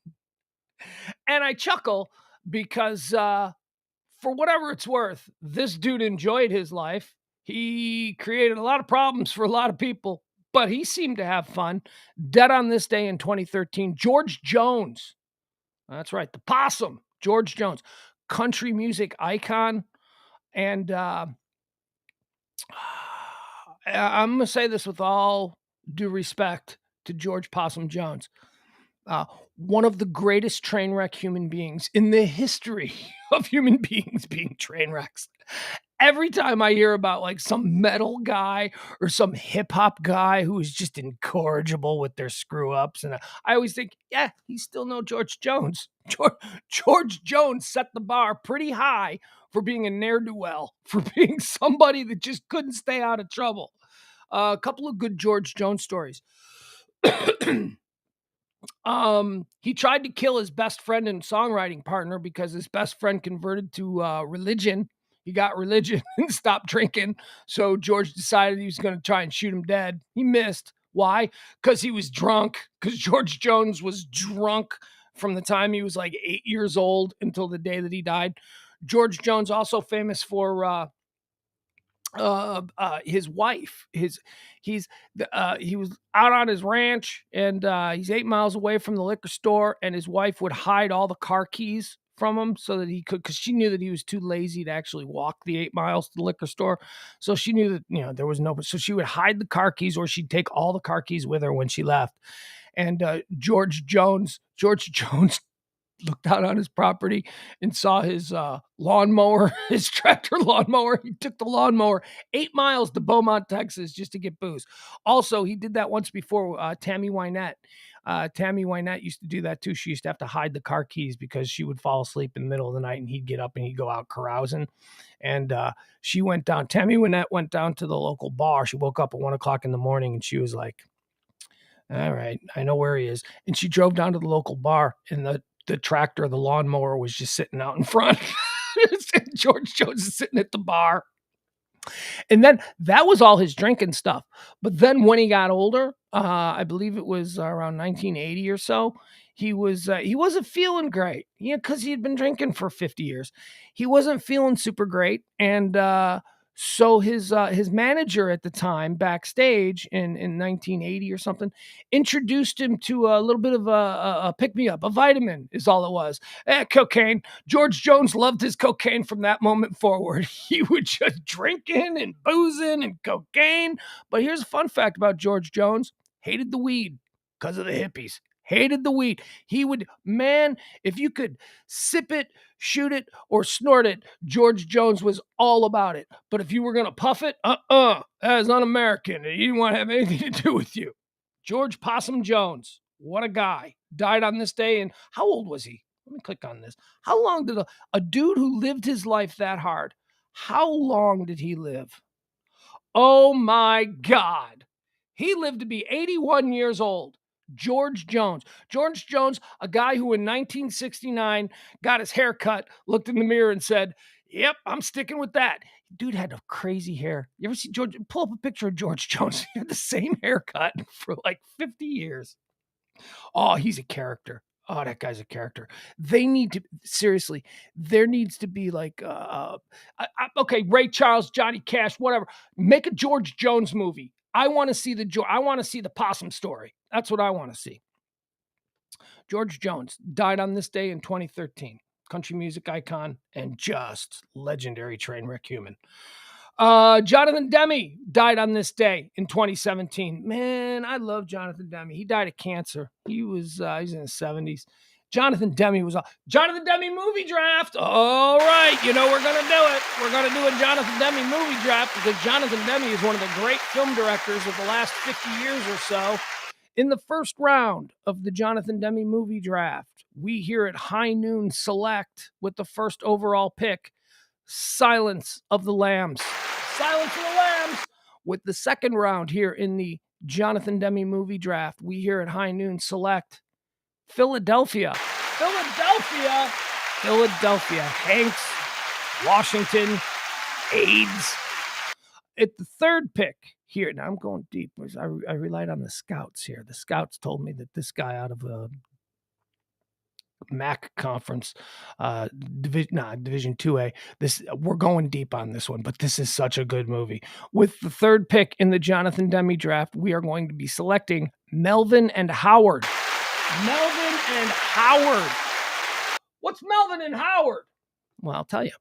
And I chuckle because for whatever it's worth, this dude enjoyed his life. He created a lot of problems for a lot of people, but he seemed to have fun. Dead on this day in 2013, George Jones. That's right, the possum, George Jones, country music icon. And I'm going to say this with all due respect to George Possum Jones. One of the greatest train wreck human beings in the history of human beings being train wrecks. every time I hear about like some metal guy or some hip hop guy who is just incorrigible with their screw ups, and I always think, yeah, he's still no George Jones. George Jones set the bar pretty high for being a ne'er-do-well, for being somebody that just couldn't stay out of trouble. A couple of good George Jones stories. He tried to kill his best friend and songwriting partner because his best friend converted to religion. He got religion and stopped drinking. So George decided he was going to try and shoot him dead. He missed. Why? Because he was drunk. Because George Jones was drunk from the time he was like 8 years old until the day that he died. George Jones also famous for his wife. He was out on his ranch, and he's 8 miles away from the liquor store, and his wife would hide all the car keys from him so that he could, because she knew that he was too lazy to actually walk the 8 miles to the liquor store. So she knew that, there was no, so she would hide the car keys, or she'd take all the car keys with her when she left. And George Jones looked out on his property and saw his lawnmower, his tractor lawnmower. He took the lawnmower 8 miles to Beaumont, Texas, just to get booze. Also, he did that once before. Tammy Wynette. Tammy Wynette used to do that too. She used to have to hide the car keys because she would fall asleep in the middle of the night, and he'd get up and he'd go out carousing. And Tammy Wynette went down to the local bar. She woke up at 1 o'clock in the morning, and she was like, all right, I know where he is. And she drove down to the local bar, and the tractor, the lawnmower, was just sitting out in front. George Jones is sitting at the bar. And then that was all his drinking stuff. But then when he got older, I believe it was around 1980 or so, he wasn't feeling great. Yeah, because he had been drinking for 50 years. He wasn't feeling super great. And so his manager at the time, backstage in 1980 or something, introduced him to a little bit of a pick-me-up. A vitamin is all it was. Cocaine. George Jones loved his cocaine from that moment forward. He would just drinking and boozing and cocaine. But here's a fun fact about George Jones. Hated the weed because of the hippies. Hated the weed. He would, man, if you could sip it, shoot it, or snort it, George Jones was all about it. But if you were going to puff it, that is un-American. He didn't want to have anything to do with you. George Possum Jones. What a guy. Died on this day. And how old was he? Let me click on this. How long did a dude who lived his life that hard, how long did he live? Oh my God. He lived to be 81 years old. George Jones. George Jones, a guy who in 1969 got his hair cut, looked in the mirror and said, yep, I'm sticking with that. Dude had a crazy hair. You ever see George? Pull up a picture of George Jones. He had the same haircut for like 50 years. Oh, he's a character. Oh, that guy's a character. They need to, seriously, there needs to be like, okay, Ray Charles, Johnny Cash, whatever. Make a George Jones movie. I want to see the possum story. That's what I want to see. George Jones died on this day in 2013. Country music icon and just legendary train wreck human. Jonathan Demme died on this day in 2017. Man, I love Jonathan Demme. He died of cancer. He's in his 70s. Jonathan Demme was Jonathan Demme movie draft. All right, we're going to do it. We're going to do a Jonathan Demme movie draft because Jonathan Demme is one of the great film directors of the last 50 years or so. In the first round of the Jonathan Demme movie draft, we here at High Noon select with the first overall pick, Silence of the Lambs. Silence of the Lambs. With the second round here in the Jonathan Demme movie draft, we here at High Noon select Philadelphia. Hanks, Washington, AIDS. At the third pick here, now I'm going deep. I relied on the scouts here. The scouts told me that this guy out of a MAC conference, Division 2A. We're going deep on this one, but this is such a good movie. With the third pick in the Jonathan Demme draft, we are going to be selecting Melvin and Howard. Melvin and Howard. What's Melvin and Howard? Well, I'll tell you.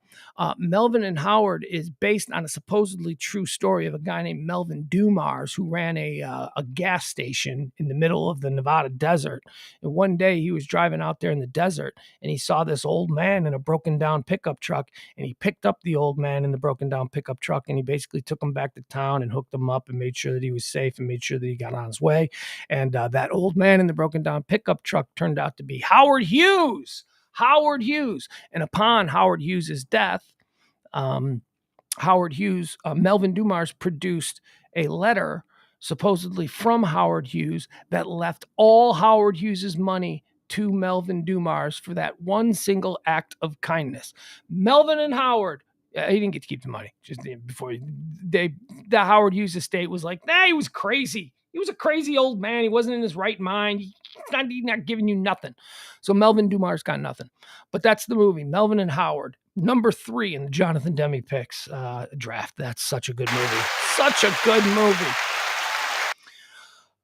Melvin and Howard is based on a supposedly true story of a guy named Melvin Dumars who ran a gas station in the middle of the Nevada desert. And one day he was driving out there in the desert and he saw this old man in a broken down pickup truck. And he picked up the old man in the broken down pickup truck and he basically took him back to town and hooked him up and made sure that he was safe and made sure that he got on his way. And that old man in the broken down pickup truck turned out to be Howard Hughes. Howard Hughes. And upon Howard Hughes's death, Melvin Dumars produced a letter supposedly from Howard Hughes that left all Howard Hughes's money to Melvin Dumars for that one single act of kindness. Melvin and Howard, he didn't get to keep the money. Just before the Howard Hughes estate was like, nah, he was crazy. He was a crazy old man. He wasn't in his right mind. He's not giving you nothing. So Melvin Dumars got nothing. But that's the movie, Melvin and Howard. Number 3 in the Jonathan Demme picks draft. That's such a good movie. Such a good movie.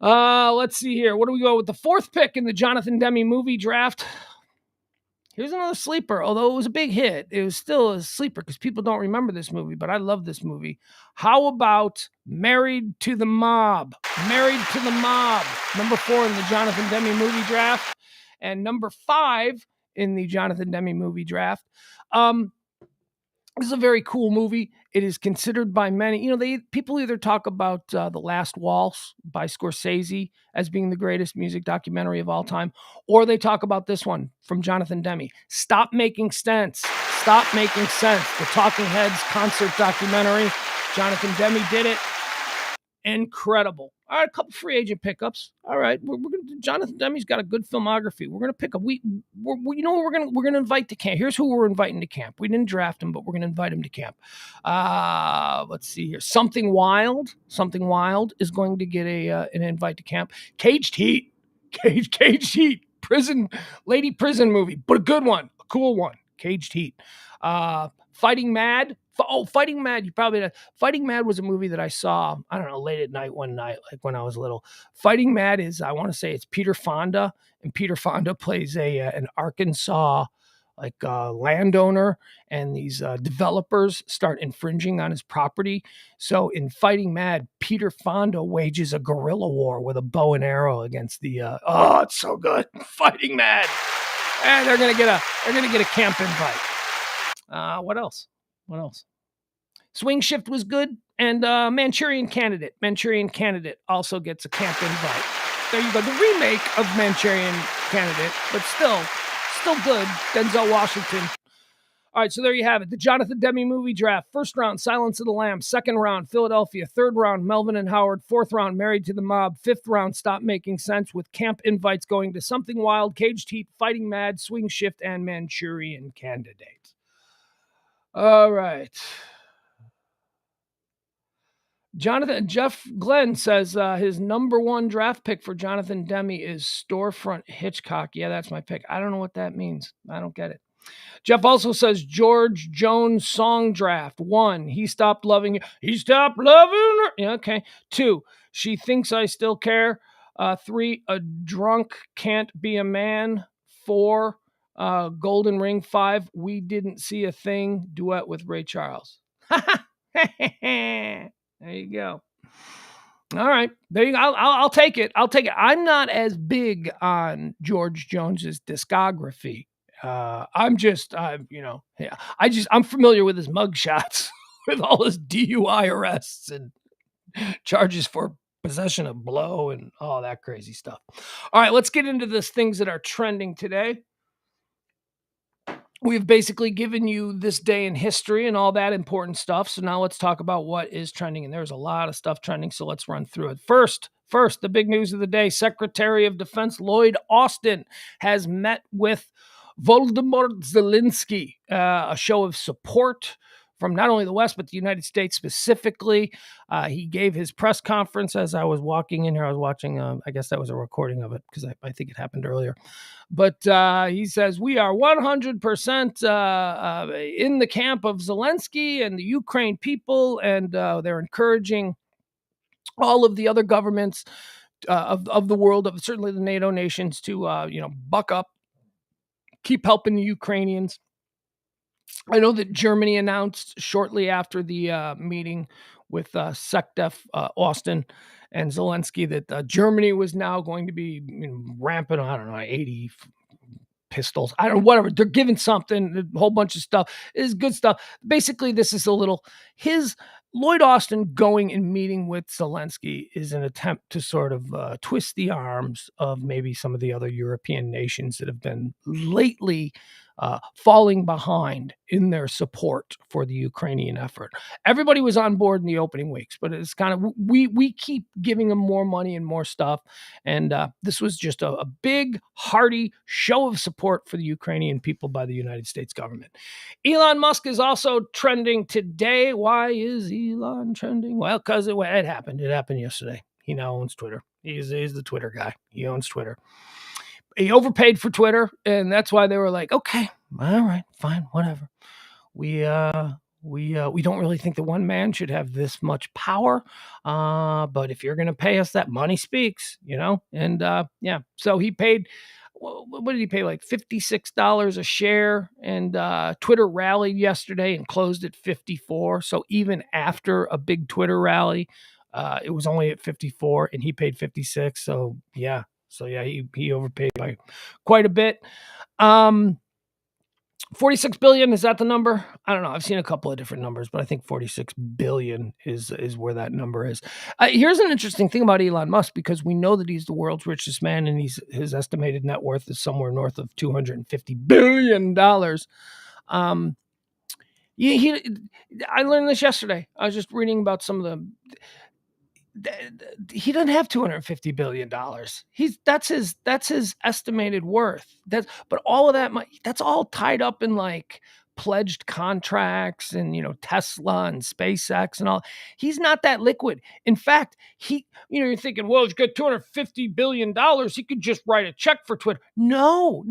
Let's see here. What do we go with? The 4th pick in the Jonathan Demme movie draft. Here's another sleeper. Although it was a big hit, it was still a sleeper because people don't remember this movie, but I love this movie. How about Married to the Mob? Married to the Mob. Number 4 in the Jonathan Demme movie draft. And number 5 in the Jonathan Demme movie draft. This is a very cool movie. It is considered by many, people either talk about The Last Waltz by Scorsese as being the greatest music documentary of all time, or they talk about this one from Jonathan Demme, Stop Making Sense. Stop Making Sense. The Talking Heads concert documentary. Jonathan Demme did it. Incredible. All right, a couple free agent pickups. All right, we're gonna. Jonathan Demme's got a good filmography. We're gonna pick up. We're gonna invite to camp. Here's who we're inviting to camp. We didn't draft him, but we're gonna invite him to camp. Let's see here. Something Wild is going to get an invite to camp. Caged Heat. Caged Heat. Lady prison movie, but a good one, a cool one. Caged Heat. Fighting Mad. Fighting Mad. Fighting Mad was a movie that I saw, I don't know, late at night one night, like when I was little. Fighting Mad is, I want to say it's Peter Fonda, and Peter Fonda plays an Arkansas landowner, and these developers start infringing on his property. So in Fighting Mad, Peter Fonda wages a guerrilla war with a bow and arrow against the. It's so good. Fighting Mad, and they're gonna get a camp invite. What else? Swing Shift was good, and Manchurian Candidate also gets a camp invite. There you go. The remake of Manchurian Candidate, but still good. Denzel Washington. All right, so there you have it. The Jonathan Demme movie draft. 1st round, Silence of the Lambs. 2nd round, Philadelphia. 3rd round, Melvin and Howard. 4th round, Married to the Mob. 5th round, Stop Making Sense, with camp invites going to Something Wild, Caged Heat, Fighting Mad, Swing Shift, and Manchurian Candidate. All right. Jeff Glenn says his number 1 draft pick for Jonathan Demme is Storefront Hitchcock. Yeah, that's my pick. I don't know what that means. I don't get it. Jeff also says George Jones song draft. 1, He Stopped Loving You. He Stopped Loving Her. Yeah, okay. 2, She Thinks I Still Care. 3, A Drunk Can't Be a Man. 4, Golden Ring. 5, We Didn't See a Thing, duet with Ray Charles. There you go. All right. There you go. I'll take it. I'm not as big on George Jones's discography. I'm familiar with his mugshots, with all his DUI arrests and charges for possession of blow and all that crazy stuff. All right, let's get into this things that are trending today. We've basically given you this day in history and all that important stuff. So now let's talk about what is trending. And there's a lot of stuff trending, so let's run through it. First, the big news of the day, Secretary of Defense Lloyd Austin has met with Volodymyr Zelensky, a show of support from not only the West, but the United States specifically. He gave his press conference as I was walking in here. I was watching, I guess that was a recording of it because I think it happened earlier. But he says, we are 100% in the camp of Zelensky and the Ukraine people, and they're encouraging all of the other governments of the world, certainly the NATO nations, to buck up, keep helping the Ukrainians. I know that Germany announced shortly after the meeting with SecDef Austin and Zelensky that Germany was now going to be ramping, I don't know, 80 pistols. I don't know, whatever. They're giving something, a whole bunch of stuff. It is good stuff. Basically, this is a little, Lloyd Austin going and meeting with Zelensky is an attempt to sort of twist the arms of maybe some of the other European nations that have been lately falling behind in their support for the Ukrainian effort. Everybody was on board in the opening weeks, but it's kind of, we keep giving them more money and more stuff. And this was just a big, hearty show of support for the Ukrainian people by the United States government. Elon Musk is also trending today. Why is Elon trending? Well, because it happened. It happened yesterday. He now owns Twitter. He's the Twitter guy. He owns Twitter. He overpaid for Twitter, and that's why they were like, okay, all right, fine, whatever. We don't really think that one man should have this much power, but if you're going to pay us, that money speaks, And yeah, so he paid. What did he pay? Like $56 a share, and Twitter rallied yesterday and closed at 54. So even after a big Twitter rally, it was only at 54, and he paid 56. So yeah. He overpaid by quite a bit. 46 billion, is that the number? I don't know. I've seen a couple of different numbers, but I think 46 billion is where that number is. Here's an interesting thing about Elon Musk, because we know that he's the world's richest man, and his estimated net worth is somewhere north of $250 billion. I learned this yesterday. I was just reading about some of the. He doesn't have $250 billion. That's his estimated worth. But all of that money, that's all tied up in like pledged contracts and Tesla and SpaceX and all. He's not that liquid. In fact, you're thinking, well, he's got $250 billion. He could just write a check for Twitter. No.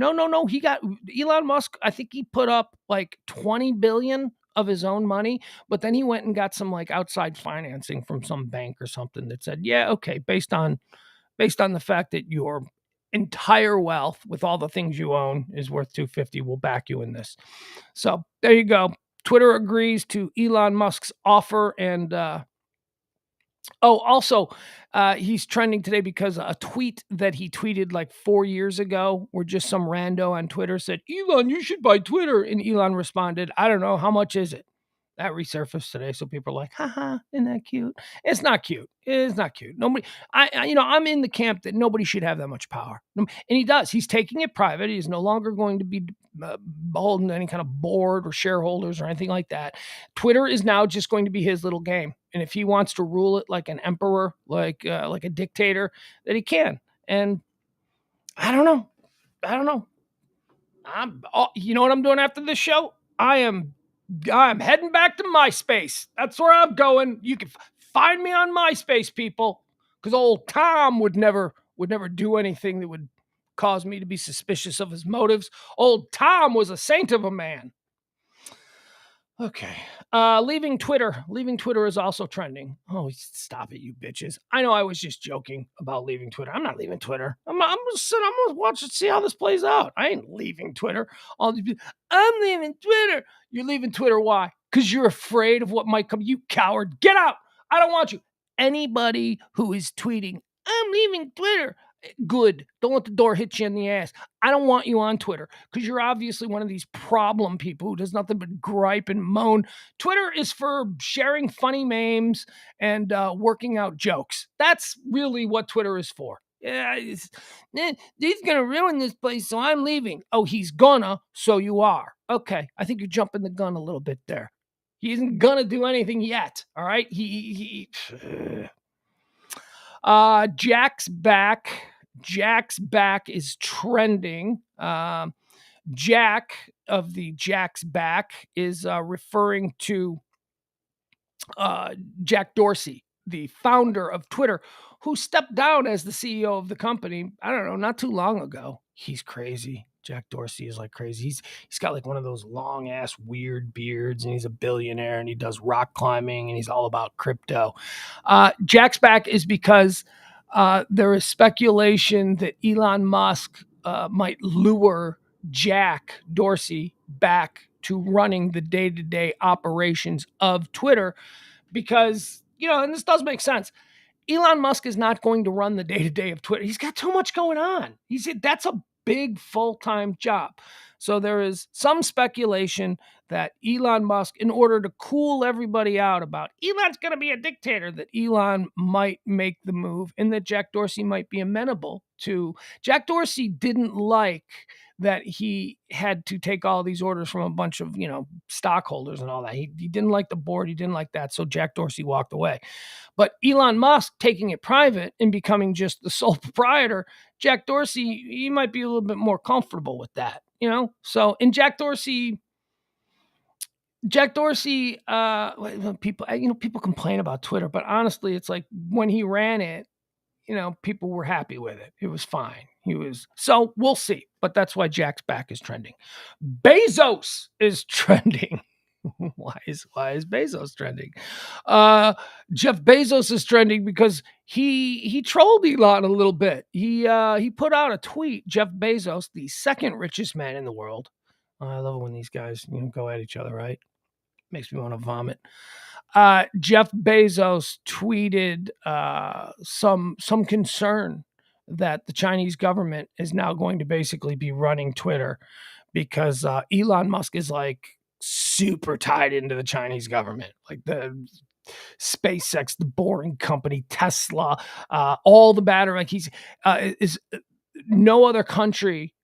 He got Elon Musk. I think he put up like 20 billion of his own money, but then he went and got some like outside financing from some bank or something that said, yeah, okay, based on the fact that your entire wealth with all the things you own is worth 250, we'll back you in this. So there you go. Twitter agrees to Elon Musk's offer. And also, he's trending today because a tweet that he tweeted like 4 years ago, where just some rando on Twitter said, Elon, you should buy Twitter. And Elon responded, I don't know, how much is it? That resurfaced today, so people are like, haha, isn't that cute? It's not cute. It's not cute. Nobody, I'm in the camp that nobody should have that much power. And he does. He's taking it private. He's no longer going to be beholden to any kind of board or shareholders or anything like that. Twitter is now just going to be his little game. And if he wants to rule it like an emperor, like a dictator, that he can. And I don't know. You know what I'm doing after this show? I'm heading back to MySpace. That's where I'm going. You can find me on MySpace, people, because old Tom would never do anything that would cause me to be suspicious of his motives. Old Tom was a saint of a man. Okay. Leaving Twitter. Leaving Twitter is also trending. Oh, stop it, you bitches. I know I was just joking about leaving Twitter. I'm not leaving Twitter. I'm going to watch and see how this plays out. I ain't leaving Twitter. I'm leaving Twitter. You're leaving Twitter. Why? Because you're afraid of what might come. You coward. Get out. I don't want you. Anybody who is tweeting, I'm leaving Twitter. Good. Don't let the door hit you in the ass. I don't want you on Twitter because you're obviously one of these problem people who does nothing but gripe and moan. Twitter is for sharing funny memes and working out jokes. That's really what Twitter is for. Yeah, he's going to ruin this place, so I'm leaving. Oh, he's gonna, so you are. Okay, I think you're jumping the gun a little bit there. He isn't going to do anything yet, all right? Jack's back. Jack's back is trending. Jack of the Jack's back is referring to Jack Dorsey, the founder of Twitter, who stepped down as the CEO of the company, I don't know, not too long ago. He's crazy. Jack Dorsey is like crazy. He's got like one of those long ass weird beards, and he's a billionaire, and he does rock climbing, and he's all about crypto. Jack's back is because there is speculation that Elon Musk might lure Jack Dorsey back to running the day-to-day operations of Twitter because, and this does make sense. Elon Musk is not going to run the day-to-day of Twitter. He's got too much going on. That's a big full-time job. So there is some speculation that Elon Musk, in order to cool everybody out about Elon's going to be a dictator, that Elon might make the move and that Jack Dorsey might be amenable to. Jack Dorsey didn't like that he had to take all these orders from a bunch of, stockholders and all that. He didn't like the board. He didn't like that. So Jack Dorsey walked away. But Elon Musk taking it private and becoming just the sole proprietor, Jack Dorsey, he might be a little bit more comfortable with that, So, and Jack Dorsey, people complain about Twitter, but honestly, it's like when he ran it, people were happy with it. It was fine. So we'll see. But that's why Jack's back is trending. Bezos is trending. Why is Bezos trending? Jeff Bezos is trending because he trolled Elon a little bit. He put out a tweet. Jeff Bezos, the second richest man in the world. I love it when these guys go at each other, right? Makes me want to vomit. Jeff Bezos tweeted some concern that the Chinese government is now going to basically be running Twitter because Elon Musk is like super tied into the Chinese government, like the SpaceX, the Boring Company, Tesla, all the battery. Like he's is no other country.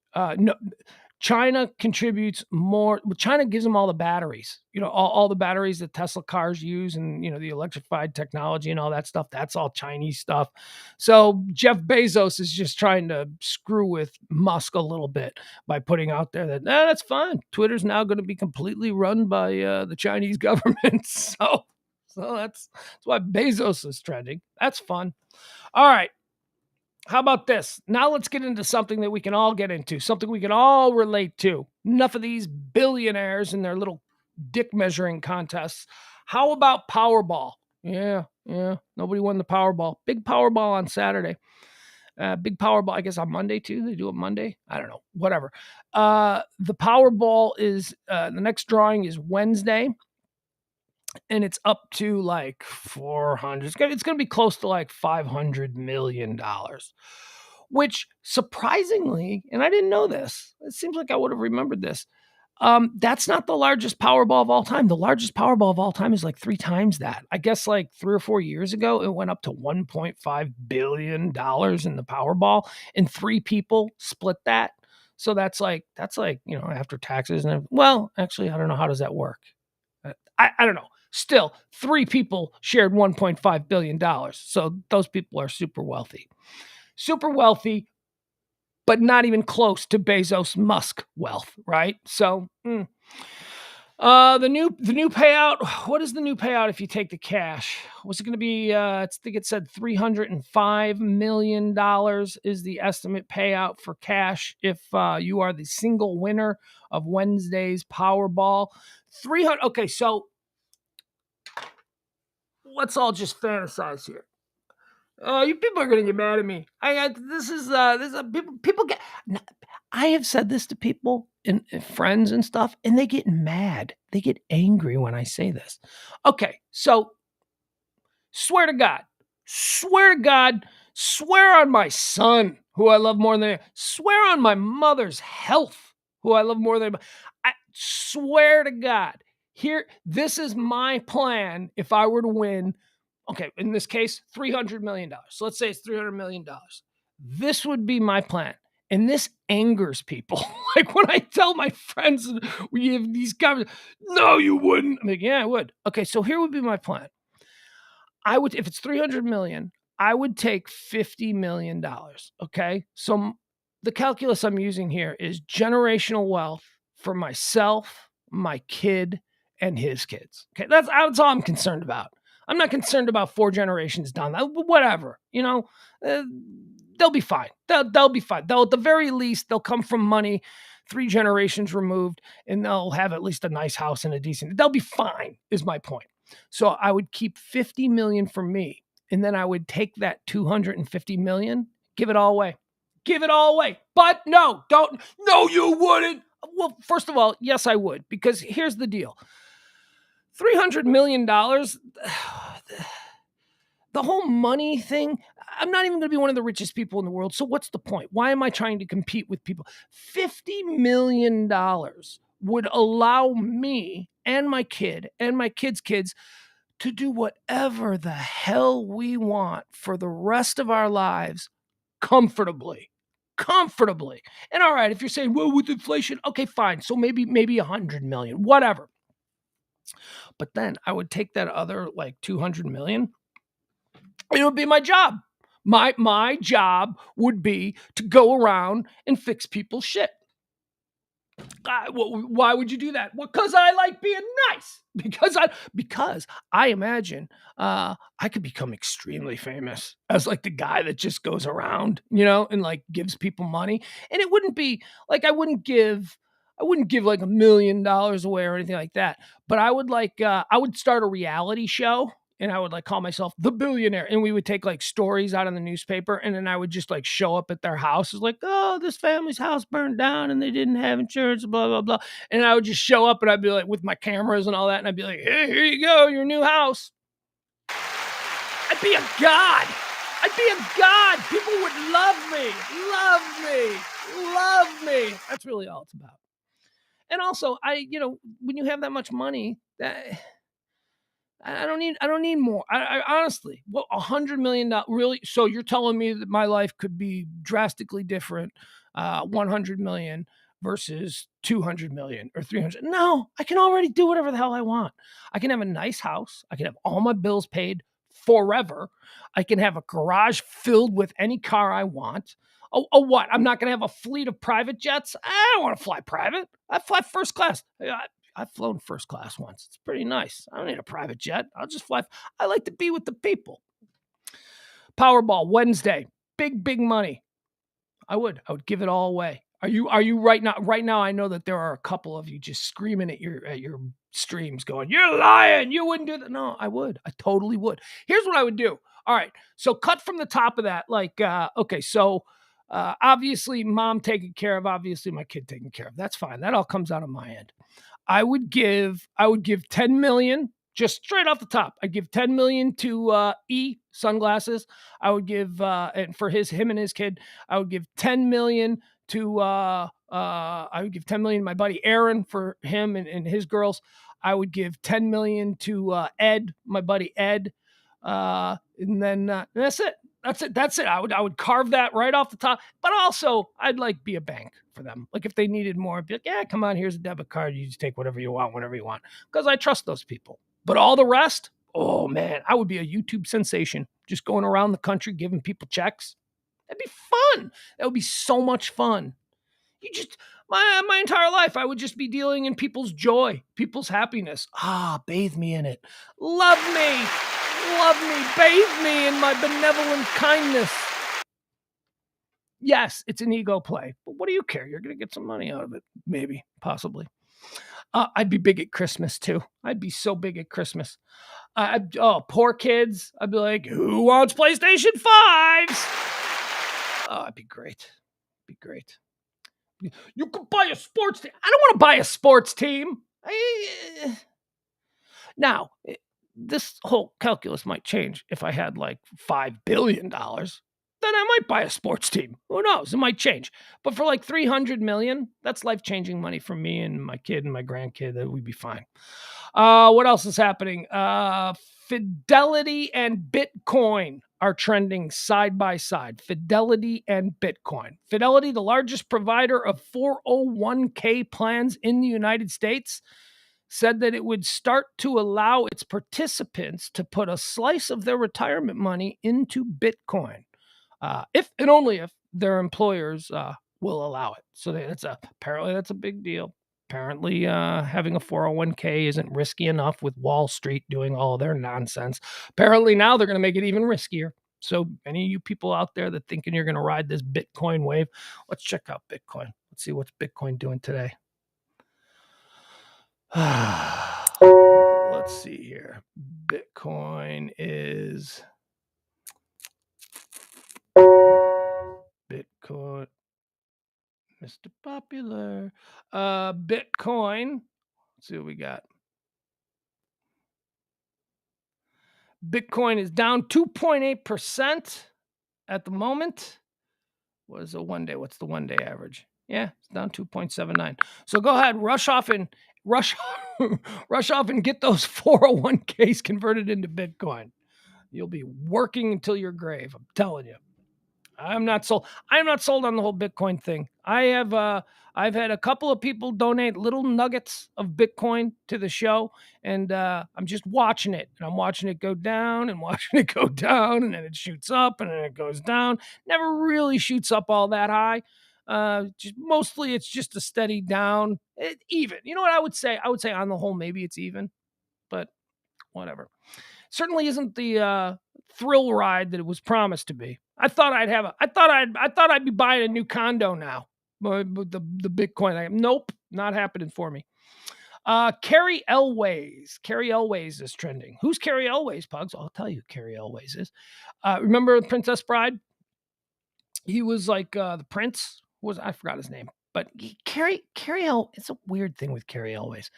China contributes more. China gives them all the batteries, all the batteries that Tesla cars use and, the electrified technology and all that stuff. That's all Chinese stuff. So Jeff Bezos is just trying to screw with Musk a little bit by putting out there that, that's fine. Twitter's now going to be completely run by the Chinese government. So that's why Bezos is trending. That's fun. All right. How about this? Now let's get into something that we can all get into, something we can all relate to. Enough of these billionaires and their little dick measuring contests. How about Powerball? Yeah. Nobody won the Powerball. Big Powerball on Saturday. Big Powerball, I guess on Monday too. They do it Monday. I don't know. Whatever. The Powerball is, the next drawing is Wednesday. And it's up to like 400. It's going to be close to like $500 million, which surprisingly, and I didn't know this, it seems like I would have remembered this. That's not the largest Powerball of all time. The largest Powerball of all time is like 3 times that. I guess like 3 or 4 years ago, it went up to $1.5 billion in the Powerball, and 3 people split that. So that's like, after taxes and well, actually, I don't know. How does that work? I don't know. Still, 3 people shared $1.5 billion. So those people are super wealthy, but not even close to Bezos Musk wealth, right? So the new payout. What is the new payout if you take the cash? What's it going to be? I think it said $305 million is the estimate payout for cash if you are the single winner of Wednesday's Powerball. 300. Okay, so let's all just fantasize here. You people are going to get mad at me. This is people get. I have said this to people and friends and stuff, and they get mad. They get angry when I say this. Okay, so swear to God, swear on my son, who I love more than swear on my mother's health, who I love more than. I swear to God. Here, this is my plan if I were to win, okay, in this case, $300 million. So let's say it's $300 million. This would be my plan. And this angers people. Like when I tell my friends, we have these guys, no, you wouldn't. I'm like, yeah, I would. Okay, so here would be my plan. I would, if it's $300 million, I would take $50 million. Okay, so the calculus I'm using here is generational wealth for myself, my kid, and his kids. Okay, that's all I'm concerned about. I'm not concerned about 4 generations down. Whatever, they'll be fine. They'll be fine. At the very least, they'll come from money 3 generations removed, and they'll have at least a nice house and a decent. They'll be fine. Is my point. So I would keep $50 million for me, and then I would take that $250 million, give it all away. But no, don't. No, you wouldn't. Well, first of all, yes, I would, because here's the deal. $300 million, the whole money thing, I'm not even going to be one of the richest people in the world. So what's the point? Why am I trying to compete with people? $50 million would allow me and my kid and my kids' kids to do whatever the hell we want for the rest of our lives comfortably. Comfortably. And all right, if you're saying, well, with inflation, okay, fine. So maybe 100 million, whatever. But then I would take that other like 200 million. It would be my job. My job would be to go around and fix people's shit. Why would you do that? Well, because I like being nice. Because I imagine I could become extremely famous as like the guy that just goes around, and like gives people money. And it wouldn't be like I wouldn't give like $1 million away or anything like that. But I would I would start a reality show, and I would like call myself the billionaire, and we would take like stories out in the newspaper, and then I would just like show up at their house. It's like, oh, this family's house burned down and they didn't have insurance, blah, blah, blah. And I would just show up, and I'd be like with my cameras and all that, and I'd be like, hey, here you go, your new house. I'd be a god. People would love me. That's really all it's about. And also, when you have that much money, I don't need more. I honestly, $100 million, really? So you're telling me that my life could be drastically different, 100 million versus 200 million or 300? No, I can already do whatever the hell I want. I can have a nice house. I can have all my bills paid forever. I can have a garage filled with any car I want. Oh, what? I'm not going to have a fleet of private jets? I don't want to fly private. I fly first class. I've flown first class once. It's pretty nice. I don't need a private jet. I'll just fly. I like to be with the people. Powerball Wednesday. Big money. I would give it all away. Are you right now? Right now, I know that there are a couple of you just screaming at your streams, going, "You're lying! You wouldn't do that." No, I would. I totally would. Here's what I would do. All right, so cut from the top of that. Like, okay, so obviously, mom taken care of. Obviously, my kid taken care of. That's fine. That all comes out of my end. I would give 10 million just straight off the top. I'd give 10 million to sunglasses. I would give and for him and his kid, I would give 10 million to I would give 10 million to my buddy Aaron for him and his girls. I would give 10 million to Ed, my buddy Ed. And then that's it. That's it. I would carve that right off the top. But also, I'd like be a bank for them. Like if they needed more, I'd be like, yeah, come on, here's a debit card. You just take whatever you want, whenever you want. Because I trust those people. But all the rest, oh man, I would be a YouTube sensation. Just going around the country giving people checks. That'd be fun. That would be so much fun. You just my entire life, I would just be dealing in people's joy, people's happiness. Bathe me in it. Love me, bathe me in my benevolent kindness. Yes, it's an ego play, but what do you care? You're going to get some money out of it, maybe, possibly. I'd be big at Christmas too. I'd be so big at Christmas. Poor kids. I'd be like, who wants PlayStation 5s? Oh, it'd be great. You could buy a sports team. I don't want to buy a sports team. Now, this whole calculus might change if I had like $5 billion. Then I might buy a sports team. Who knows? It might change. But for like 300 million, that's life-changing money for me and my kid and my grandkid. That would be fine. What else is happening? Fidelity and Bitcoin are trending side by side. Fidelity and Bitcoin. Fidelity, the largest provider of 401k plans in the United States, said that it would start to allow its participants to put a slice of their retirement money into Bitcoin, if and only if their employers will allow it. So apparently that's a big deal. Apparently, having a 401k isn't risky enough with Wall Street doing all their nonsense. Apparently now they're going to make it even riskier. So any of you people out there that thinking you're going to ride this Bitcoin wave, let's check out Bitcoin. Let's see what's Bitcoin doing today. Let's see here. Bitcoin is Bitcoin. Mr. Popular. Bitcoin. Let's see what we got. Bitcoin is down 2.8% at the moment. What is a 1 day? What's the 1 day average? Yeah, it's down 2.79. So go ahead, rush off and get those 401ks converted into Bitcoin. You'll be working until your grave. I'm telling you. I'm not sold. I'm not sold on the whole Bitcoin thing. I've had a couple of people donate little nuggets of Bitcoin to the show, and I'm just watching it. And I'm watching it go down and watching it go down, and then it shoots up and then it goes down. Never really shoots up all that high. Just mostly it's just a steady down, even. You know what I would say? I would say on the whole, maybe it's even, but whatever. Certainly isn't the thrill ride that it was promised to be. I thought I'd be buying a new condo now. With the Bitcoin. Nope, not happening for me. Carrie Elways. Carrie Elways is trending. Who's Carrie Elways, Pugs? I'll tell you who Carrie Elways is. Remember Princess Bride? He was like the prince. I forgot his name. But Carrie it's a weird thing with Carrie Elways.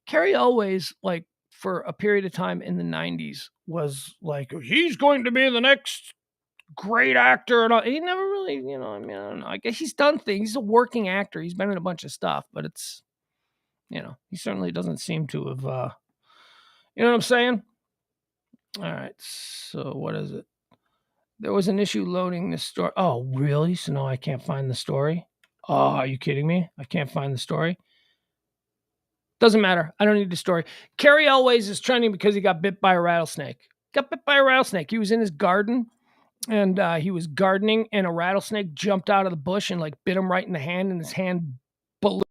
Carrie Elways, like, for a period of time in the 90s was like, he's going to be the next great actor. And he never really, I don't know. I guess he's done things. He's a working actor. He's been in a bunch of stuff, but it's, he certainly doesn't seem to have, you know what I'm saying? All right. So what is it? There was an issue loading this story. Oh, really? So no, I can't find the story. Oh, are you kidding me? I can't find the story. Doesn't matter. I don't need the story. Carrie Elways is trending because he got bit by a rattlesnake. Got bit by a rattlesnake. He was in his garden and he was gardening, and a rattlesnake jumped out of the bush and like bit him right in the hand, and his hand blew.